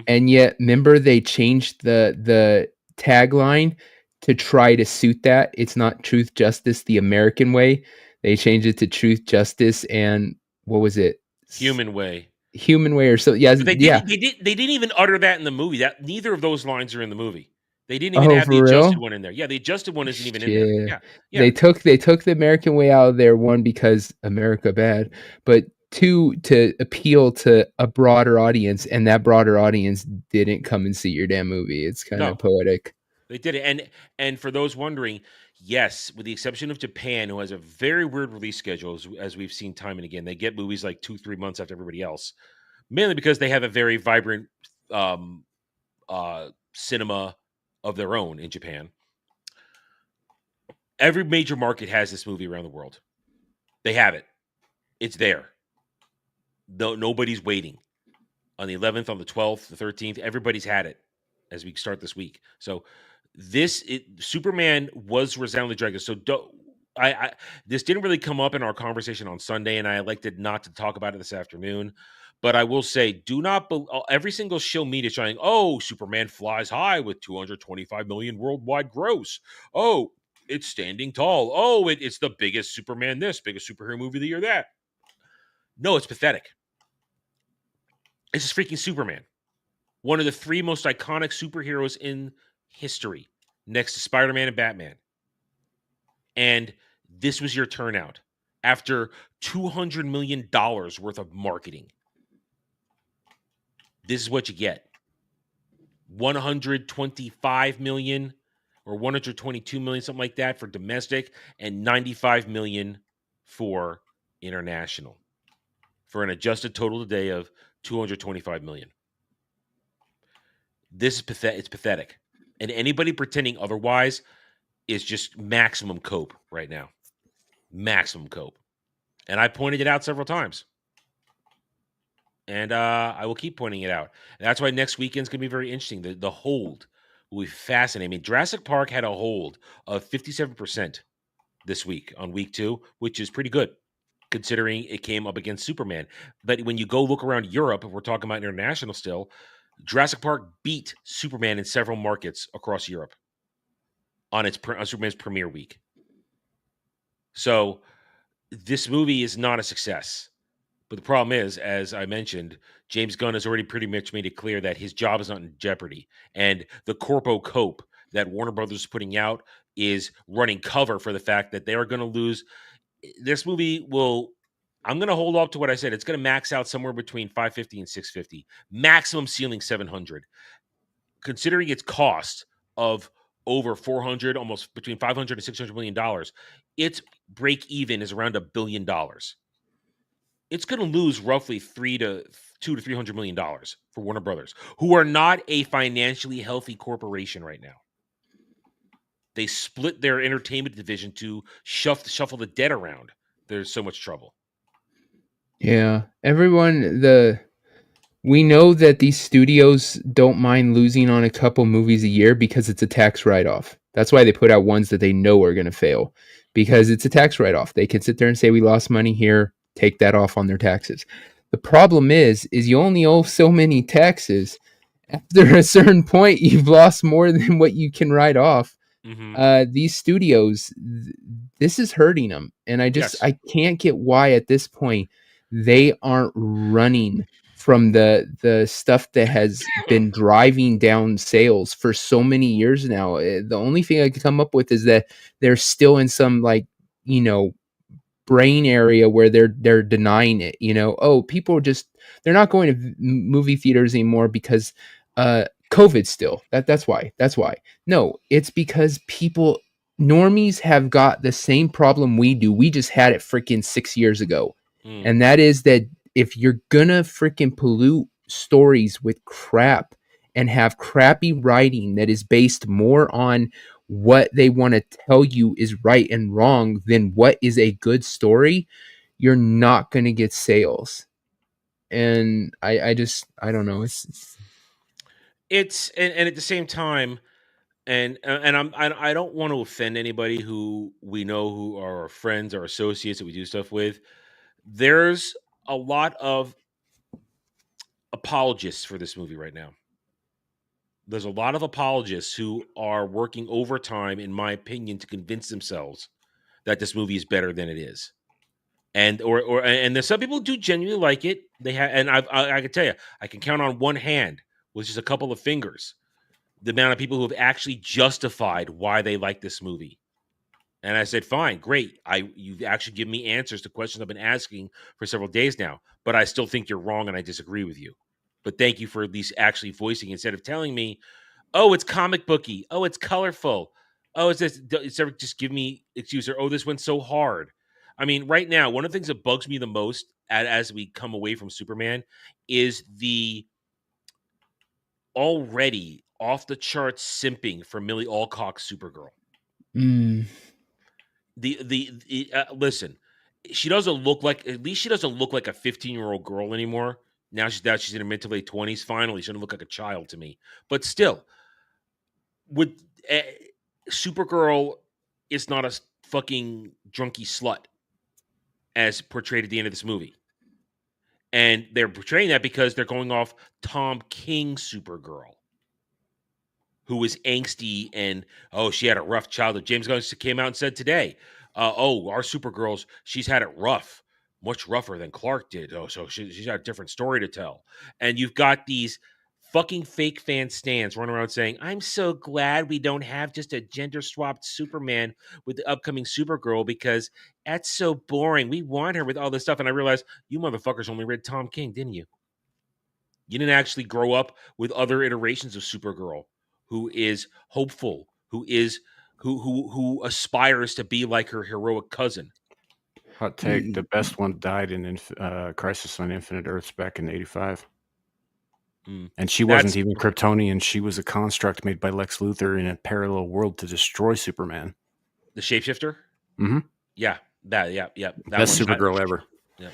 and yet remember they changed the tagline to try to suit that. It's not truth, justice, the American way. They changed it to truth, justice, and what was it? Human way. Human way or so. Yeah, But they yeah. didn't even utter that in the movie. That neither of those lines are in the movie. They didn't even Oh, have the for adjusted real? one in there. Yeah, the adjusted one isn't even in there. Yeah. Yeah. They took the American way out of there, one, because America bad, but two, to appeal to a broader audience, and that broader audience didn't come and see your damn movie. It's kind No. of poetic. They did it. And for those wondering, yes, with the exception of Japan, who has a very weird release schedule, as we've seen time and again, they get movies like 2-3 months after everybody else, mainly because they have a very vibrant cinema of their own in Japan. Every major market has this movie around the world. They have it. It's there. Nobody's waiting. On the 11th, on the 12th, the 13th, everybody's had it as we start this week. So Superman was resoundingly dragged. So this didn't really come up in our conversation on Sunday, and I elected not to talk about it this afternoon. But I will say, do not every single show media trying, oh, Superman flies high with 225 million worldwide gross. Oh, it's standing tall. Oh, it's the biggest Superman biggest superhero movie of the year that. No, it's pathetic. It's just freaking Superman. One of the 3 most iconic superheroes in history, next to Spider-Man and Batman. And this was your turnout after $200 million worth of marketing. This is what you get. 125 million or 122 million, something like that, for domestic, and 95 million for international, for an adjusted total today of 225 million. This is pathetic. It's pathetic. And anybody pretending otherwise is just maximum cope right now. Maximum cope. And I pointed it out several times. And I will keep pointing it out. And that's why next weekend's going to be very interesting. The hold will be fascinating. I mean, Jurassic Park had a hold of 57% this week on week 2, which is pretty good considering it came up against Superman. But when you go look around Europe, if we're talking about international still, Jurassic Park beat Superman in several markets across Europe on Superman's premiere week. So this movie is not a success. But the problem is, as I mentioned, James Gunn has already pretty much made it clear that his job is not in jeopardy. And the corpo cope that Warner Brothers is putting out is running cover for the fact that they are going to lose. This movie will, I'm going to hold off to what I said. It's going to max out somewhere between 550 and 650. Maximum ceiling 700. Considering its cost of over 400, almost between 500 and 600 million dollars, its break even is around $1 billion. It's going to lose roughly $200 to $300 million for Warner Brothers, who are not a financially healthy corporation right now. They split their entertainment division to shuffle the debt around. There's so much trouble. Yeah, we know that these studios don't mind losing on a couple movies a year because it's a tax write-off. That's why they put out ones that they know are going to fail, because it's a tax write-off. They can sit there and say, we lost money here, take that off on their taxes. The problem is you only owe so many taxes. After a certain point, you've lost more than what you can write off. Mm-hmm. These studios, this is hurting them. And I can't get why at this point they aren't running from the stuff that has been driving down sales for so many years now. The only thing I can come up with is that they're still in some, like, brain area where they're denying it. People they're not going to movie theaters anymore because COVID still. That's why. No, it's because normies have got the same problem we do. We just had it freaking 6 years ago. And that is that if you're gonna freaking pollute stories with crap and have crappy writing that is based more on what they want to tell you is right and wrong than what is a good story, you're not going to get sales. And I don't know. It's and at the same time, I don't want to offend anybody who we know who are our friends or associates that we do stuff with. There's a lot of apologists for this movie right now. There's a lot of apologists who are working overtime, in my opinion, to convince themselves that this movie is better than it is. And there's some people who do genuinely like it. They have, and I can tell you, I can count on one hand with just a couple of fingers the amount of people who have actually justified why they like this movie. And I said, fine, great. You've actually given me answers to questions I've been asking for several days now, but I still think you're wrong and I disagree with you. But thank you for at least actually voicing instead of telling me, oh, it's comic booky. Oh, it's colorful. Oh, it's this. Instead of just give me excuse or oh, this went so hard. I mean, right now, one of the things that bugs me the most as we come away from Superman is the already off the charts simping for Millie Alcock's Supergirl. Mm. Listen, she doesn't look like, at least she doesn't look like a 15-year-old girl anymore. Now she's in her mid to late 20s. Finally, she doesn't look like a child to me. But still, with Supergirl is not a fucking drunky slut as portrayed at the end of this movie. And they're portraying that because they're going off Tom King's Supergirl, who was angsty and, oh, she had a rough childhood. James Gunn came out and said today, oh, our Supergirls, she's had it rough, much rougher than Clark did. Oh, so she's got a different story to tell. And you've got these fucking fake fan stands running around saying, I'm so glad we don't have just a gender-swapped Superman with the upcoming Supergirl because that's so boring. We want her with all this stuff. And I realized, you motherfuckers only read Tom King, didn't you? You didn't actually grow up with other iterations of Supergirl who is hopeful, who aspires to be like her heroic cousin. Hot take: the best one died in Crisis on Infinite Earths back in '85. And she wasn't even Kryptonian. She was a construct made by Lex Luthor in a parallel world to destroy Superman. The shapeshifter? Mm-hmm. Yeah. That best Supergirl ever. Yeah.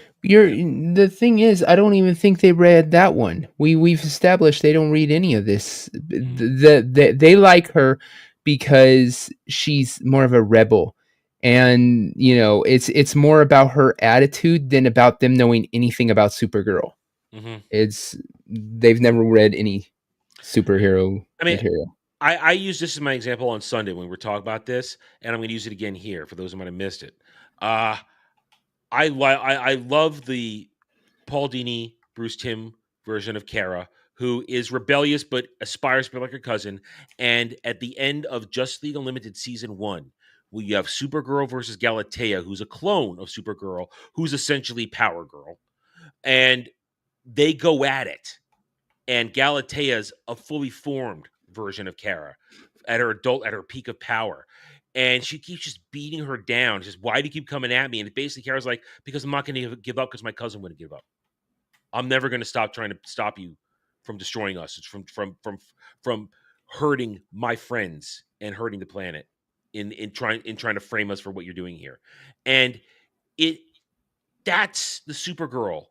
The thing is, I don't even think they read that one. We've established they don't read any of this. They like her because she's more of a rebel. And, it's more about her attitude than about them knowing anything about Supergirl. Mm-hmm. They've never read any superhero material. I used this as my example on Sunday when we were talking about this, and I'm going to use it again here for those who might have missed it. I love the Paul Dini, Bruce Timm version of Kara, who is rebellious but aspires to be like her cousin. And at the end of Justice League Unlimited Season 1, we have Supergirl versus Galatea, who's a clone of Supergirl, who's essentially Power Girl. And they go at it. And Galatea's a fully formed version of Kara at her peak of power. And she keeps just beating her down. Just, why do you keep coming at me? And basically Kara's like, because I'm not going to give up because my cousin wouldn't give up. I'm never going to stop trying to stop you from destroying us. It's from hurting my friends and hurting the planet in trying to frame us for what you're doing here. And that's the Supergirl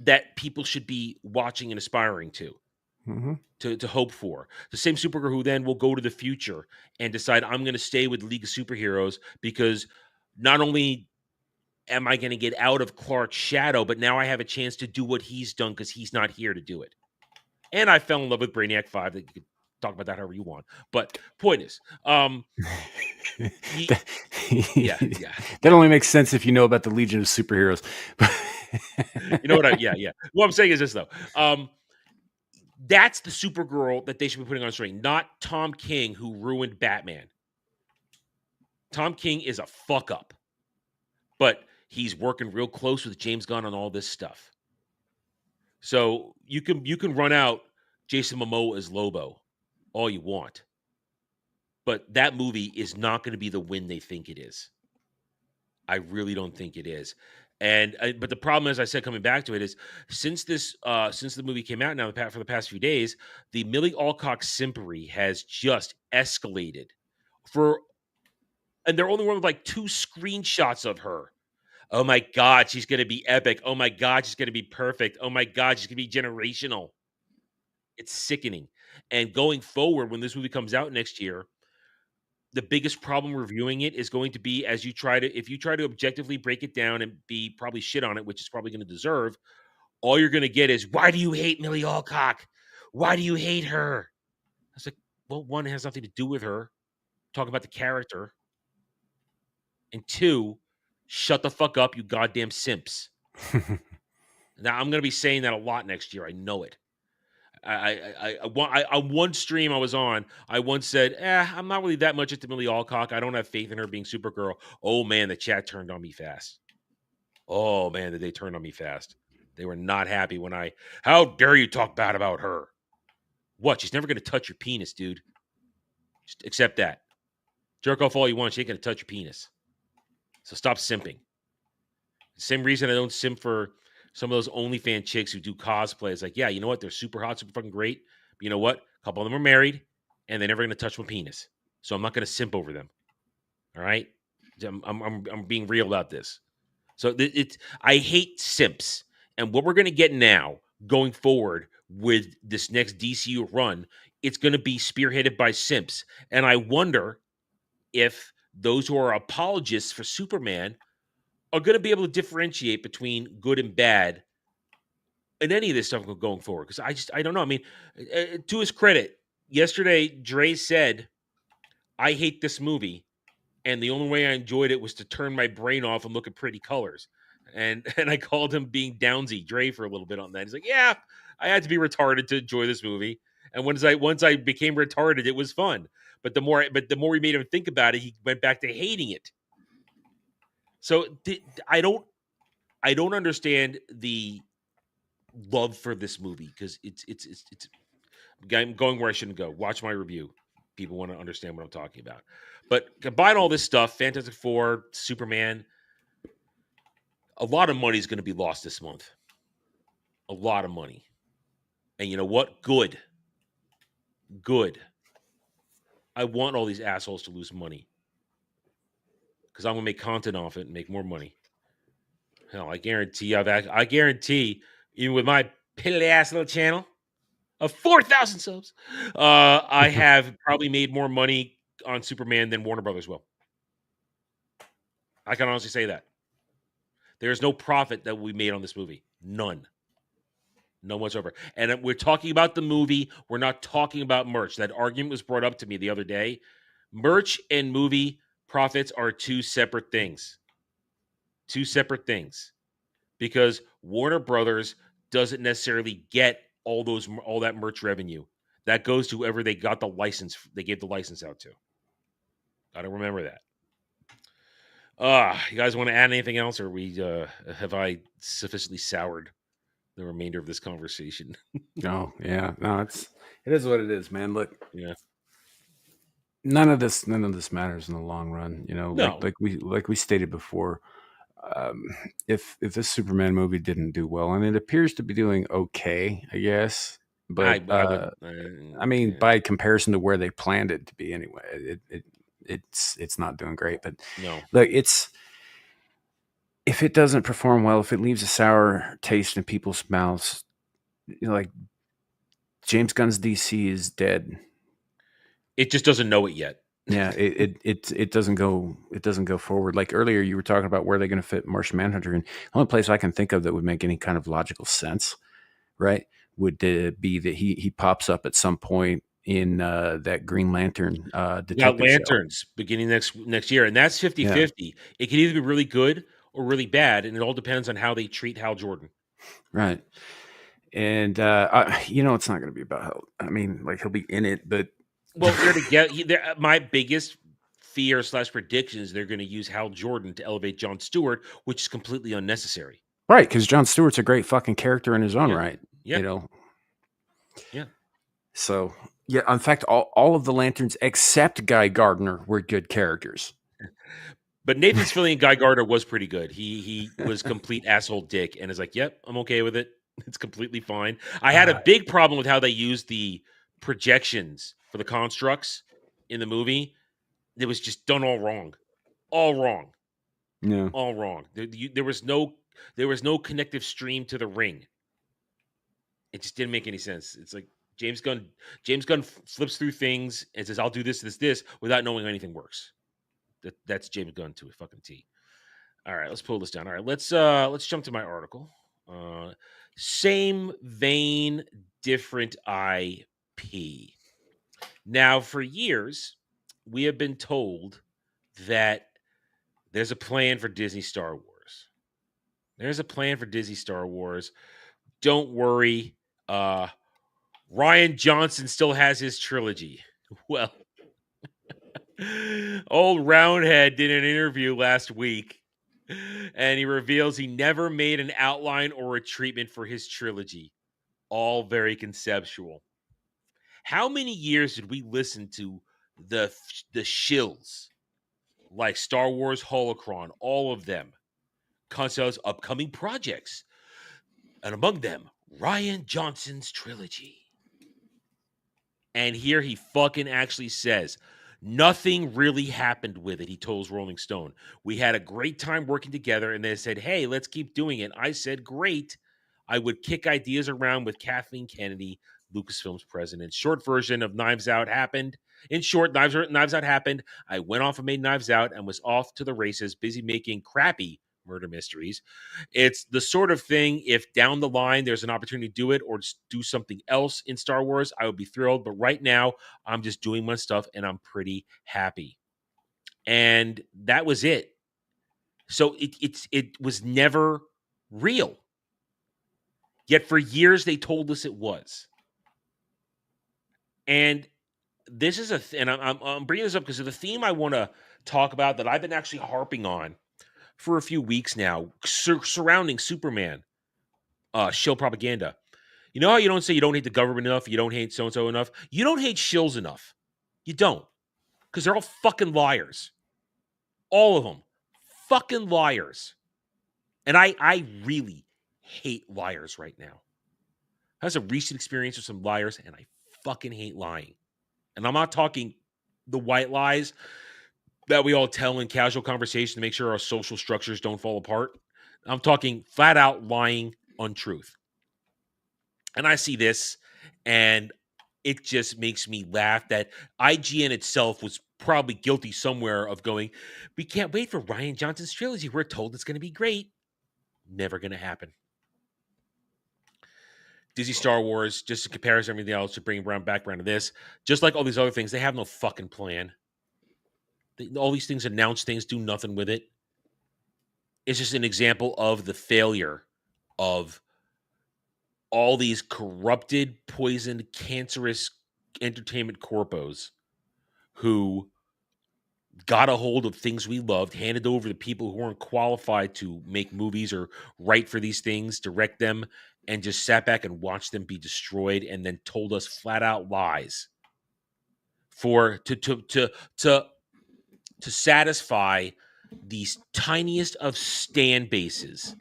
that people should be watching and aspiring to. Mm-hmm. To hope for. The same Supergirl who then will go to the future and decide, I'm going to stay with League of Superheroes because not only am I going to get out of Clark's shadow, but now I have a chance to do what he's done because he's not here to do it. And I fell in love with Brainiac 5. That you could talk about that however you want. But point is, that only makes sense if you know about the Legion of Superheroes. You know what? What I'm saying is this, though. That's the Supergirl that they should be putting on screen, not Tom King, who ruined Batman. Tom King is a fuck up, but he's working real close with James Gunn on all this stuff. So you can run out Jason Momoa as Lobo all you want, but that movie is not going to be the win they think it is. I really don't think it is. But the problem, as I said, coming back to it, is since the movie came out now for the past few days, the Millie Alcock simpery has just escalated. And they're only running with like 2 screenshots of her. Oh my God, she's going to be epic. Oh my God, she's going to be perfect. Oh my God, she's going to be generational. It's sickening. And going forward, when this movie comes out next year, the biggest problem reviewing it is going to be if you try to objectively break it down and be probably shit on it, which is probably going to deserve, all you're going to get is, why do you hate Millie Alcock? Why do you hate her? I was like, well, one, it has nothing to do with her. Talk about the character. And two, shut the fuck up, you goddamn simps. Now, I'm going to be saying that a lot next year. I know it. I one stream I was on, I once said, I'm not really that much into Millie Alcock. I don't have faith in her being Supergirl. Oh, man, the chat turned on me fast. Oh, man, did they turn on me fast. They were not happy when how dare you talk bad about her? What? She's never going to touch your penis, dude. Just accept that. Jerk off all you want. She ain't going to touch your penis. So stop simping. Same reason I don't simp for some of those OnlyFans chicks who do cosplay. It's like, yeah, you know what? They're super hot, super fucking great. But you know what? A couple of them are married, and they're never going to touch my penis. So I'm not going to simp over them. All right? I'm being real about this. So I hate simps. And what we're going to get now, going forward with this next DCU run, it's going to be spearheaded by simps. And I wonder if those who are apologists for Superman are going to be able to differentiate between good and bad in any of this stuff going forward. Because I don't know. I mean, to his credit, yesterday, Dre said, I hate this movie. And the only way I enjoyed it was to turn my brain off and look at pretty colors. And I called him being Downsy Dre for a little bit on that. He's like, yeah, I had to be retarded to enjoy this movie. And once I became retarded, it was fun. But the more we made him think about it, he went back to hating it. So I don't understand the love for this movie, because it's I'm going where I shouldn't go. Watch my review. People want to understand what I'm talking about. But combine all this stuff, Fantastic Four, Superman, a lot of money is going to be lost this month. A lot of money. And you know what? Good. I want all these assholes to lose money, because I'm going to make content off it and make more money. Hell, I guarantee, even with my piddly ass little channel of 4,000 subs, I have probably made more money on Superman than Warner Brothers will. I can honestly say that. There's no profit that we made on this movie. None whatsoever. And we're talking about the movie. We're not talking about merch. That argument was brought up to me the other day. Merch and movie profits are two separate things. Because Warner Brothers doesn't necessarily get all that merch revenue. That goes to whoever they gave the license out to. I don't remember that. You guys want to add anything else, or have I sufficiently soured the remainder of this conversation? No, yeah, no, it is what it is, man. Look, Yeah. None of this matters in the long run. You know, No. like we stated before. If this Superman movie didn't do well, and it appears to be doing okay, I guess, but I mean, by comparison to where they planned it to be, anyway, it's not doing great. But no, look, if it doesn't perform well, if it leaves a sour taste in people's mouths, you know, like James Gunn's DC is dead. It just doesn't know it yet. Yeah, it doesn't go forward. Like earlier, you were talking about where they're going to fit Martian Manhunter, and the only place I can think of that would make any kind of logical sense, right, would be that he pops up at some point in that Green Lantern detective Lanterns show. Beginning next year, and that's 50-50. Yeah. It can either be really good or really bad, and it all depends on how they treat Hal Jordan. Right. And it's not going to be about how. I mean, like, he'll be in it, but. Well, my biggest fear / prediction is they're going to use Hal Jordan to elevate Jon Stewart, which is completely unnecessary. Right, because Jon Stewart's a great fucking character in his own right. Yeah. You know. Yeah. So yeah, in fact, all of the Lanterns except Guy Gardner were good characters. But Nathan Fillion Guy Gardner was pretty good. He was complete asshole dick, and is like, "Yep, I'm okay with it. It's completely fine." I had a big problem with how they used the projections for the constructs in the movie. It was just done all wrong. Yeah, all wrong. There was no connective stream to the ring. It just didn't make any sense. It's like, James Gunn flips through things and says, "I'll do this," without knowing anything works. That's James Gunn to a fucking T. All right, let's pull this down. All right, let's jump to my article. Same vein, different IP. Now, for years, we have been told that there's a plan for Disney Star Wars. There's a plan for Disney Star Wars. Don't worry. Rian Johnson still has his trilogy. Well, old Roundhead did an interview last week, and he reveals he never made an outline or a treatment for his trilogy. All very conceptual. How many years did we listen to the shills like Star Wars Holocron, all of them, Constell's upcoming projects, and among them, Rian Johnson's trilogy. And here he fucking actually says, nothing really happened with it, he tells Rolling Stone. We had a great time working together, and they said, hey, let's keep doing it. I said, great. I would kick ideas around with Kathleen Kennedy, Lucasfilm's president. Short version of Knives Out happened. In short, Knives Out happened. I went off and made Knives Out and was off to the races, busy making crappy murder mysteries. It's the sort of thing, if down the line there's an opportunity to do it or just do something else in Star Wars, I would be thrilled. But right now, I'm just doing my stuff and I'm pretty happy. And that was it. So it was never real. Yet for years they told us it was. And this is and I'm bringing this up because of the theme I want to talk about that I've been actually harping on for a few weeks now, surrounding Superman shill propaganda. You know how you don't say you don't hate the government enough, you don't hate so-and-so enough? You don't hate shills enough. You don't. Because they're all fucking liars. All of them. Fucking liars. And I really hate liars right now. I have a recent experience with some liars, and I fucking hate lying. And I'm not talking the white lies that we all tell in casual conversation to make sure our social structures don't fall apart. I'm talking flat out lying untruth. And I see this, and it just makes me laugh that IGN itself was probably guilty somewhere of going, we can't wait for Rian Johnson's trilogy. We're told it's going to be great. Never going to happen. Disney Star Wars, just in comparison to everything else, to bring back around to this, just like all these other things, they have no fucking plan. All these things announce things, do nothing with it. It's just an example of the failure of all these corrupted, poisoned, cancerous entertainment corpos who got a hold of things we loved, handed over to people who weren't qualified to make movies or write for these things, direct them, and just sat back and watched them be destroyed, and then told us flat out lies to satisfy these tiniest of stan bases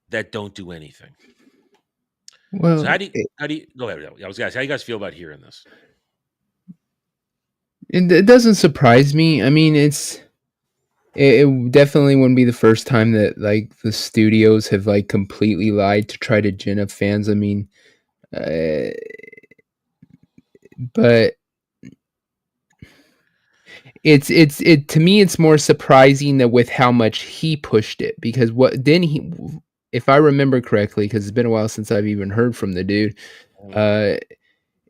that don't do anything. Well, so how do you go ahead? I was guys, how do you guys feel about hearing this? it doesn't surprise me. I mean, it definitely wouldn't be the first time that like the studios have like completely lied to try to gin up fans. I mean, but it to me it's more surprising that with how much he pushed it, because what then he, if I remember correctly, because it's been a while since I've even heard from the dude,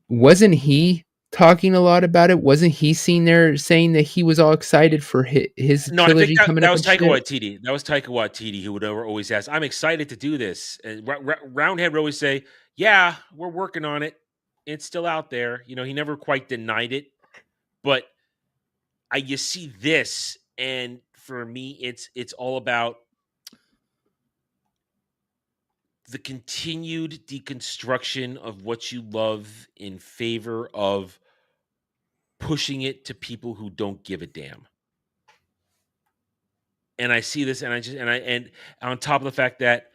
wasn't he talking a lot about it? Wasn't he seen there saying that he was all excited for his trilogy coming up? That was Taika Waititi. That was Taika Waititi who would always ask, I'm excited to do this. And Roundhead would always say, yeah, we're working on it. It's still out there. You know, he never quite denied it. But you see this, and for me, it's all about the continued deconstruction of what you love in favor of pushing it to people who don't give a damn. And I see this, and on top of the fact that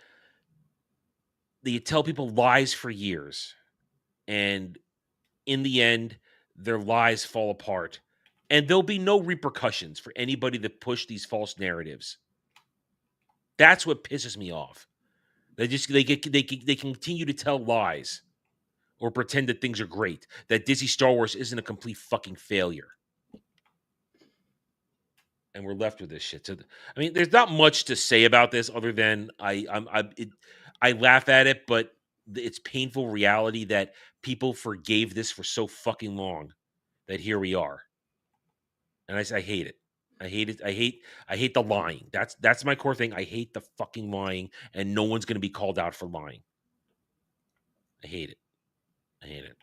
you tell people lies for years, and in the end, their lies fall apart, and there'll be no repercussions for anybody that push these false narratives. That's what pisses me off. They continue to tell lies or pretend that things are great. That Disney Star Wars isn't a complete fucking failure. And we're left with this shit. So, I mean, there's not much to say about this other than I laugh at it, but it's painful reality that people forgave this for so fucking long that here we are. And I hate it. I hate it. I hate the lying. That's my core thing. I hate the fucking lying, and no one's gonna be called out for lying. I hate it. I hate it.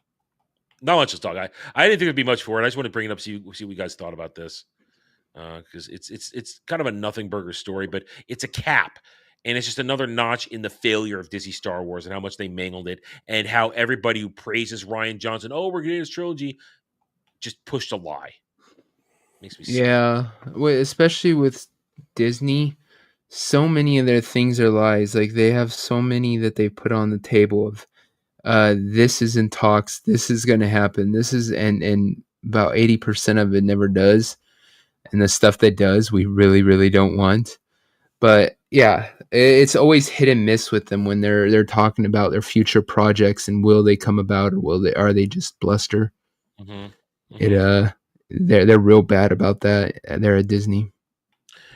Not much to talk. I didn't think there'd be much for it. I just want to bring it up, see what you guys thought about this. Because it's kind of a nothing burger story, but it's a cap, and it's just another notch in the failure of Disney Star Wars and how much they mangled it, and how everybody who praises Rian Johnson, oh, we're getting this trilogy, just pushed a lie. Makes me sick. Yeah, especially with Disney, so many of their things are lies. Like they have so many that they put on the table of, this is in talks, this is going to happen, this is, and about 80% of it never does. And the stuff that does, we really, really don't want. But yeah, it's always hit and miss with them when they're talking about their future projects and will they come about or are they just bluster? They're real bad about that. They're at Disney.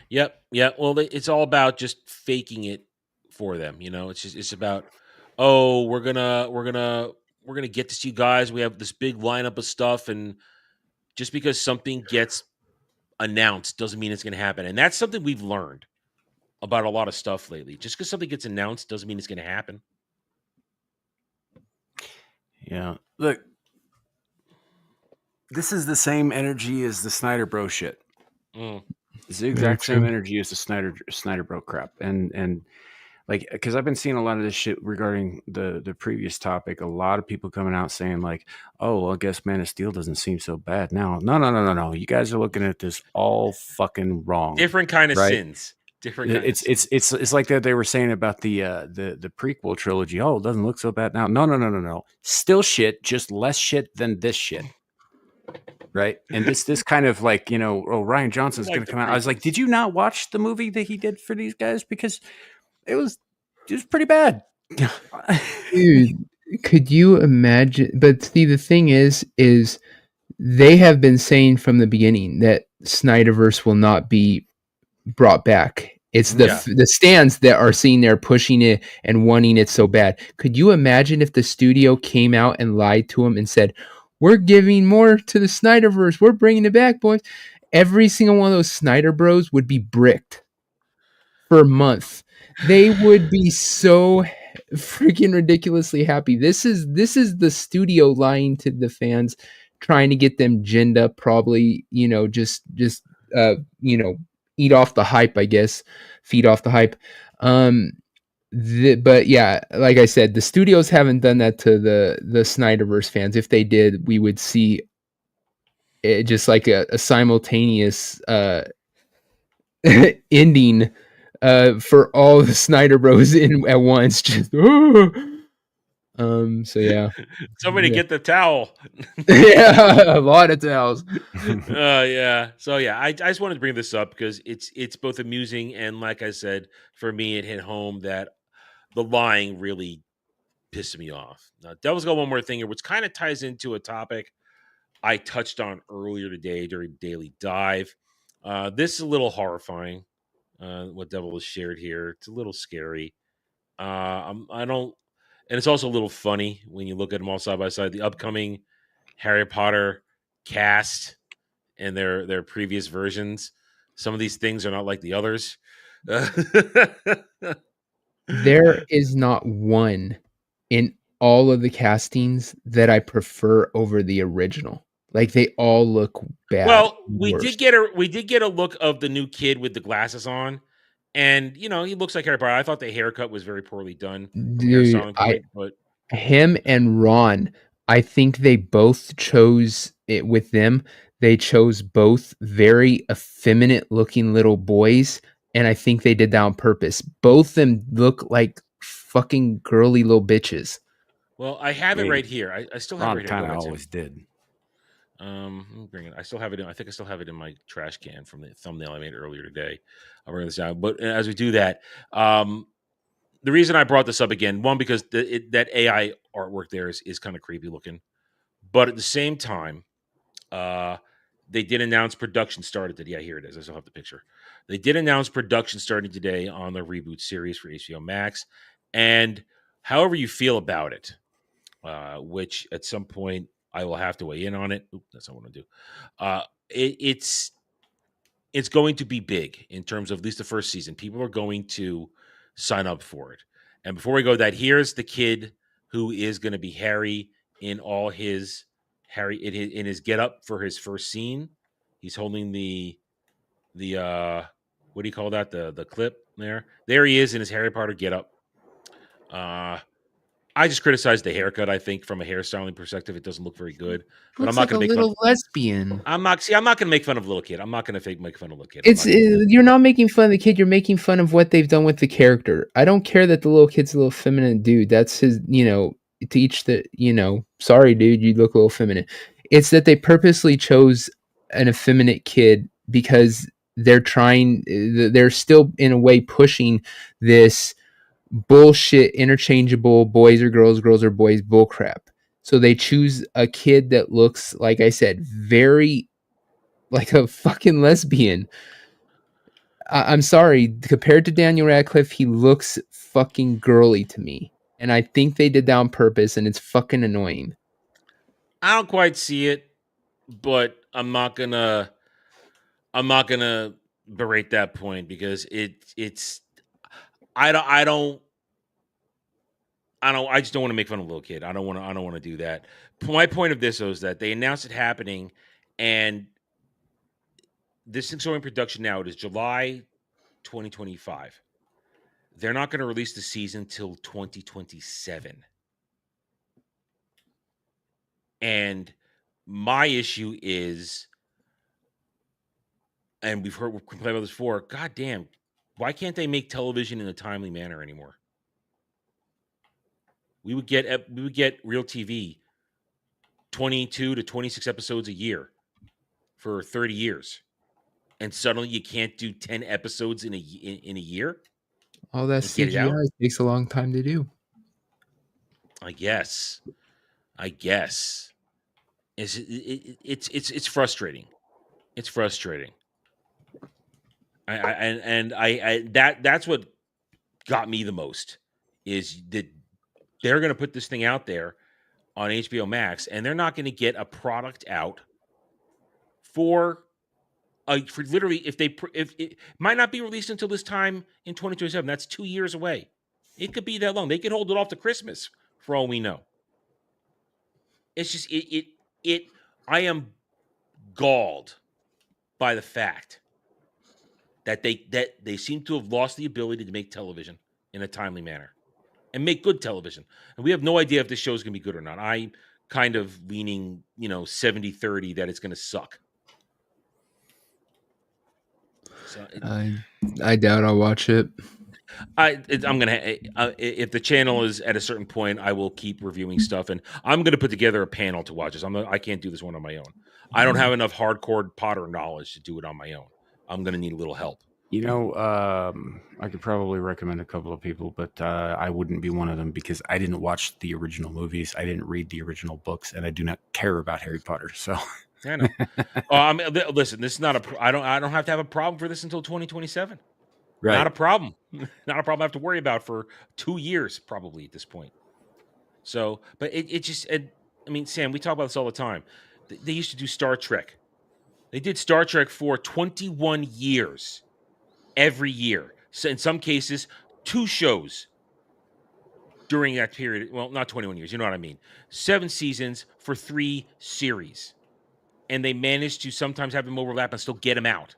Yep. Yeah. Well, it's all about just faking it for them. It's about, oh, we're gonna get this to you guys. We have this big lineup of stuff, and just because something gets announced doesn't mean it's going to happen. And that's something we've learned about a lot of stuff lately. Just because something gets announced doesn't mean it's going to happen. Yeah. Look, this is the same energy as the Snyder Bro shit. It's the exact same energy as the Snyder Bro crap. And like, because I've been seeing a lot of this shit regarding the previous topic. A lot of people coming out saying like, "Oh, well, I guess Man of Steel doesn't seem so bad now." No. You guys are looking at this all fucking wrong. Different kind of sins. Different. It's like that they were saying about the prequel trilogy. Oh, it doesn't look so bad now. No. Still shit, just less shit than this shit. Right. And this kind of like, Rian Johnson's going to come out. I was like, did you not watch the movie that he did for these guys? Because it was pretty bad. Dude, could you imagine? But see, the thing is they have been saying from the beginning that Snyderverse will not be brought back. It's the stands that are sitting there pushing it and wanting it so bad. Could you imagine if the studio came out and lied to him and said, we're giving more to the Snyderverse, we're bringing it back, boys? Every single one of those Snyder Bros would be bricked for a month. They would be so freaking ridiculously happy. This is the studio lying to the fans, trying to get them ginned up, probably, just eat off the hype, I guess, feed off the hype. But yeah, like I said, the studios haven't done that to the Snyderverse fans. If they did, we would see it just like a simultaneous ending for all the Snyder Bros in at once. Just so yeah. Somebody get the towel. Yeah, a lot of towels. Yeah. So yeah, I just wanted to bring this up because it's both amusing and, like I said, for me it hit home that the lying really pissed me off. Now, Devil's got one more thing here, which kind of ties into a topic I touched on earlier today during Daily Dive. This is a little horrifying. What Devil has shared here, it's a little scary. And it's also a little funny when you look at them all side by side. The upcoming Harry Potter cast and their previous versions. Some of these things are not like the others. There is not one in all of the castings that I prefer over the original. Like they all look bad. Well, we did get a look of the new kid with the glasses on, and he looks like Harry Potter. I thought the haircut was very poorly done. Dude, him and Ron, I think they both chose it with them. They chose both very effeminate looking little boys, and I think they did that on purpose. Both of them look like fucking girly little bitches. Well, I have it right here. I still have it right here. Ron kind of always did. Let me bring it. I still have it. I think I still have it in my trash can from the thumbnail I made earlier today. I'll bring this down. But as we do that, the reason I brought this up again, one, because that AI artwork there is kind of creepy looking, but at the same time, they did announce production started today. Yeah, here it is. I still have the picture. They did announce production starting today on the reboot series for HBO Max, and however you feel about it, which at some point I will have to weigh in on it. Oop, that's not what I want to do. It's going to be big in terms of at least the first season. People are going to sign up for it. And before we go that, here's the kid who is going to be Harry in all his in his get up for his first scene. He's holding the what do you call that? The clip there. There he is in his Harry Potter get up. I just criticized the haircut. I think from a hairstyling perspective, it doesn't look very good. But Looks I'm not like a going to make little fun. lesbian. I'm not going to make fun of little kid. I'm not going to make fun of little kid. You're not making fun of the kid. You're making fun of what they've done with the character. I don't care that the little kid's a little feminine dude. That's his, to each the, sorry, dude, you look a little feminine. It's that they purposely chose an effeminate kid because they're still in a way pushing this bullshit interchangeable boys or girls, girls or boys bullcrap. So they choose a kid that looks, like I said, very like a fucking lesbian. I'm sorry, compared to Daniel Radcliffe, he looks fucking girly to me. And I think they did that on purpose, and it's fucking annoying. I don't quite see it, but I'm not gonna berate that point because it's I just don't want to make fun of a little kid. I don't want to do that. My point of this is that they announced it happening, and this thing's going production now. It is July 2025. They're not going to release the season till 2027. And my issue is, and we've complained about this before, God damn, why can't they make television in a timely manner anymore? We would get real TV 22 to 26 episodes a year for 30 years. And suddenly you can't do 10 episodes in a year? All that CGI takes a long time to do. I guess. It's frustrating. It's frustrating. That's what got me the most is that they're going to put this thing out there on HBO Max, and they're not going to get a product out for literally if it might not be released until this time in 2027. That's 2 years away. It could be that long. They could hold it off to Christmas for all we know. It's just I am galled by the fact that they seem to have lost the ability to make television in a timely manner and make good television. And we have no idea if this show is going to be good or not. I'm kind of leaning, 70-30 that it's going to suck. So I doubt I'll watch it. I'm gonna if the channel is at a certain point, I will keep reviewing stuff, and I'm gonna put together a panel to watch this. I can't do this one on my own. I don't have enough hardcore Potter knowledge to do it on my own. I'm gonna need a little help. I could probably recommend a couple of people, but I wouldn't be one of them because I didn't watch the original movies. I didn't read the original books, and I do not care about Harry Potter. So I know. Listen, this is not I don't have to have a problem for this until 2027. Right. Not a problem. Not a problem I have to worry about for 2 years, probably at this point. So, but it just, Sam, we talk about this all the time. They used to do Star Trek. They did Star Trek for 21 years, every year. So in some cases, 2 shows during that period. Well, not 21 years, you know what I mean. 7 seasons for 3 series. And they managed to sometimes have them overlap and still get them out.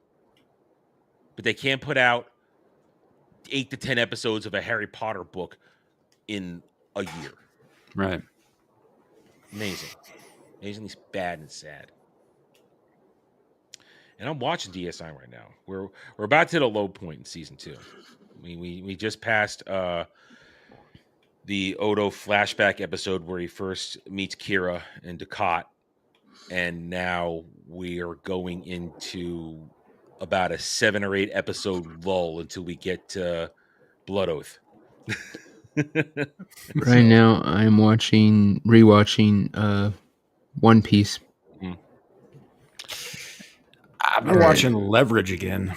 But they can't put out 8 to 10 episodes of a Harry Potter book in a year. Right. Amazingly bad and sad. And I'm watching DSI right now. We're about to hit a low point in season 2. We just passed the Odo flashback episode where he first meets Kira and Ducat, and now we are going into about a 7 or 8 episode lull until we get to Blood Oath. Right now, I'm rewatching One Piece. I've been watching Leverage again.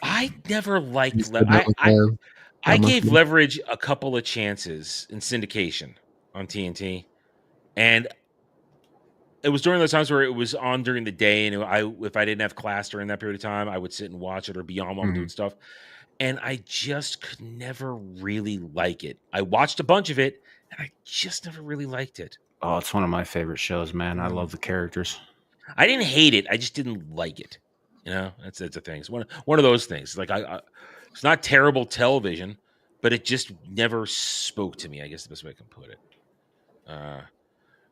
I never liked He's not with I that much gave more. Leverage a couple of chances in syndication on TNT, and it was during those times where it was on during the day, and if I didn't have class during that period of time, I would sit and watch it or be on while I'm doing stuff, and I just could never really like it. I watched a bunch of it, and I just never really liked it. Oh, it's one of my favorite shows, man. I love the characters. I didn't hate it. I just didn't like it. You know, that's a thing. It's one of those things. Like it's not terrible television, but it just never spoke to me. I guess the best way I can put it.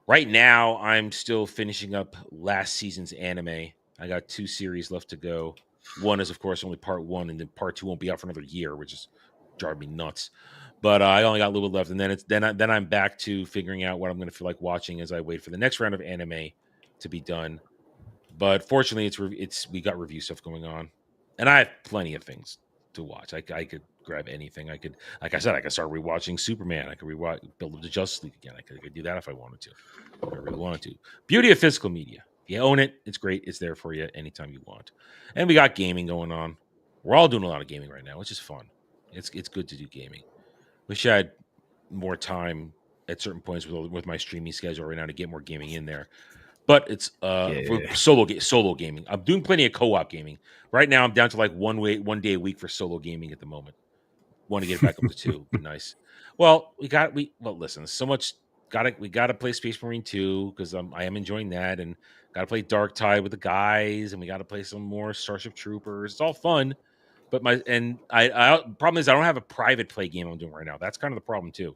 Right now, I'm still finishing up last season's anime. I got 2 series left to go. One is, of course, only part 1, and then part 2 won't be out for another year, which is driving me nuts. But I only got a little bit left, and then I'm back to figuring out what I'm going to feel like watching as I wait for the next round of anime to be done. But fortunately, we got review stuff going on, and I have plenty of things to watch. I could grab anything. I could, like I said, I could start rewatching Superman. I could build up the Justice League again. I could do that if I wanted to, if I really wanted to. Beauty of physical media. If you own it, it's great. It's there for you anytime you want. And we got gaming going on. We're all doing a lot of gaming right now, which is fun. It's good to do gaming. Wish I had more time at certain points with my streaming schedule right now to get more gaming in there. But it's for solo gaming. I'm doing plenty of co-op gaming. Right now I'm down to like one day a week for solo gaming at the moment. Want to get it back up to 2. Be nice. Well, listen, so much we gotta play Space Marine 2 because I am enjoying that, and gotta play Dark Tide with the guys, and we gotta play some more Starship Troopers. It's all fun. But problem is I don't have a private play game I'm doing right now. That's kind of the problem too.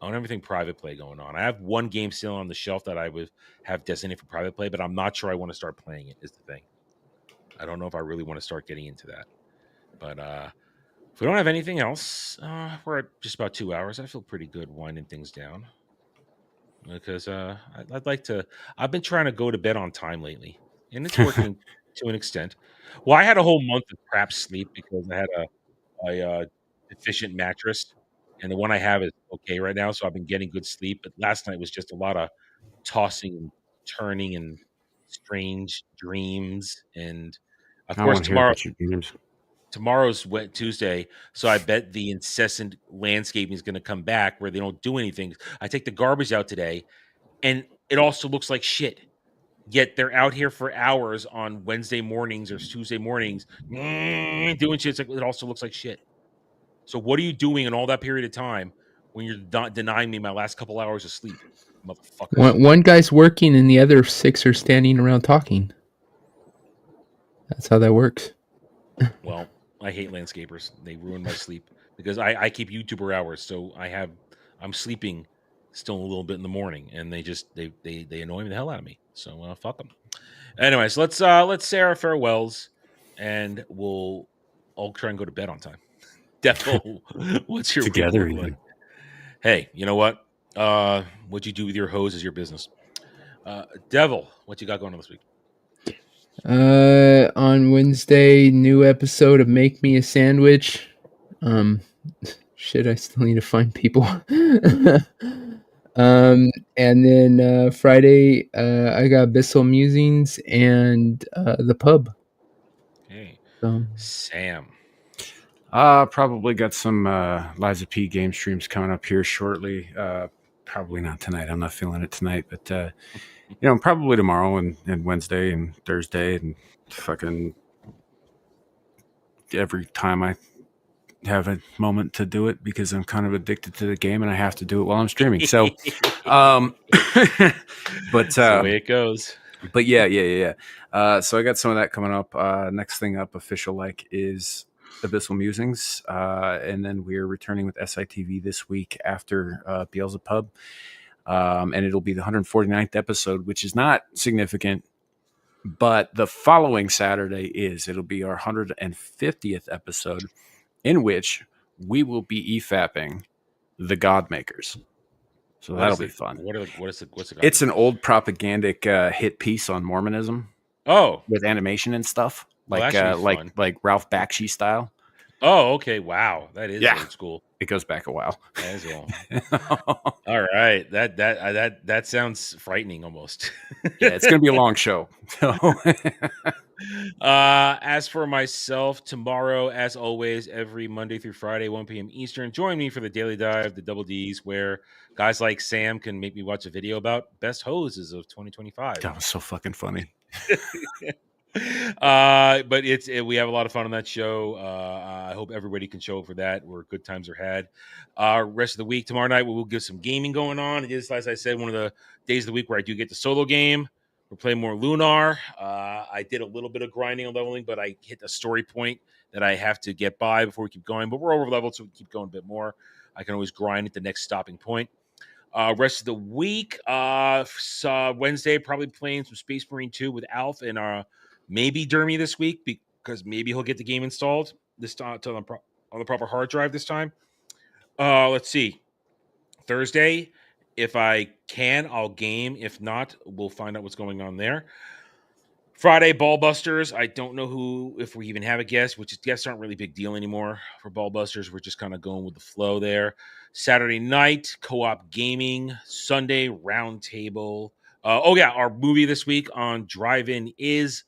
I don't have anything private play going on. I have one game still on the shelf that I would have designated for private play, but I'm not sure I want to start playing it, is the thing. I don't know if I really want to start getting into that. But if we don't have anything else, we're at just about 2 hours. I feel pretty good winding things down. Because I'd like to... I've been trying to go to bed on time lately, and it's working to an extent. Well, I had a whole month of crap sleep because I had a deficient mattress. And the one I have is okay right now, so I've been getting good sleep. But last night was just a lot of tossing and turning and strange dreams. And of course, tomorrow's Tuesday, so I bet the incessant landscaping is going to come back where they don't do anything. I take the garbage out today, and it also looks like shit. Yet they're out here for hours on Wednesday mornings or Tuesday mornings doing shit. It also looks like shit. So what are you doing in all that period of time when you're not denying me my last couple hours of sleep, motherfucker? One guy's working and the other 6 are standing around talking. That's how that works. Well, I hate landscapers. They ruin my sleep because I keep YouTuber hours, so I'm sleeping still a little bit in the morning, and they annoy the hell out of me. So fuck them. Anyways, let's say our farewells, and I'll try and go to bed on time. Devil, what's your together week like? Hey, you know what? What you do with your hose is your business. Devil, what you got going on this week? On Wednesday, new episode of Make Me a Sandwich. Shit, I still need to find people. And then Friday, I got Bissell Musings and the pub. Hey, Sam. Probably got some Liza P game streams coming up here shortly. Probably not tonight. I'm not feeling it tonight, but probably tomorrow and Wednesday and Thursday and fucking every time I have a moment to do it because I'm kind of addicted to the game and I have to do it while I'm streaming. So, but the way it goes. But yeah. So I got some of that coming up. Next thing up, official is Abyssal Musings, and then we're returning with SITV this week after Beelzebub, and it'll be the 149th episode, which is not significant, but the following Saturday it'll be our 150th episode, in which we will be EFAPing the Godmakers. So that'll be fun. What's the It's an old propagandic hit piece on Mormonism. Oh, with animation and stuff, like Ralph Bakshi style. Oh, okay. Wow, that is old school. It goes back a while. As well. All right. That sounds frightening almost. Yeah, it's going to be a long show. As for myself, tomorrow, as always, every Monday through Friday, 1 p.m. Eastern, join me for the Daily Dive, the Double Ds, where guys like Sam can make me watch a video about best hoses of 2025. That was so fucking funny. But we have a lot of fun on that show. I hope everybody can show up for that, where good times are had. Rest of the week, tomorrow night, we'll get some gaming going on. It is, as I said, one of the days of the week where I do get the solo game. We're playing more Lunar. I did a little bit of grinding and leveling, but I hit a story point that I have to get by before we keep going. But we're over leveled, so we keep going a bit more. I can always grind at the next stopping point. Rest of the week, Wednesday, probably playing some Space Marine 2 with Alf and maybe Dermy this week, because maybe he'll get the game installed this time on the proper hard drive this time. Let's see. Thursday, if I can, I'll game. If not, we'll find out what's going on there. Friday, Ballbusters. I don't know if we even have a guest, which guests aren't really a big deal anymore for Ballbusters. We're just kind of going with the flow there. Saturday night, co-op gaming. Sunday, roundtable. Our movie this week on Drive-In is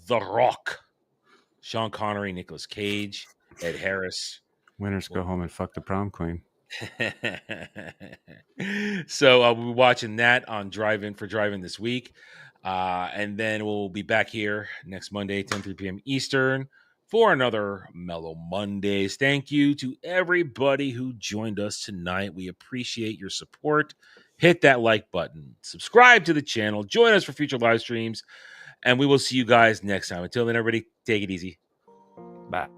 The Rock. Sean Connery, Nicolas Cage, Ed Harris. Winners go home and fuck the prom queen. So we'll be watching that on Drive-In this week. And then we'll be back here next Monday, 10:03 p.m. Eastern, for another Mellow Mondays. Thank you to everybody who joined us tonight. We appreciate your support. Hit that like button, subscribe to the channel, join us for future live streams, and we will see you guys next time. Until then, everybody, take it easy. Bye.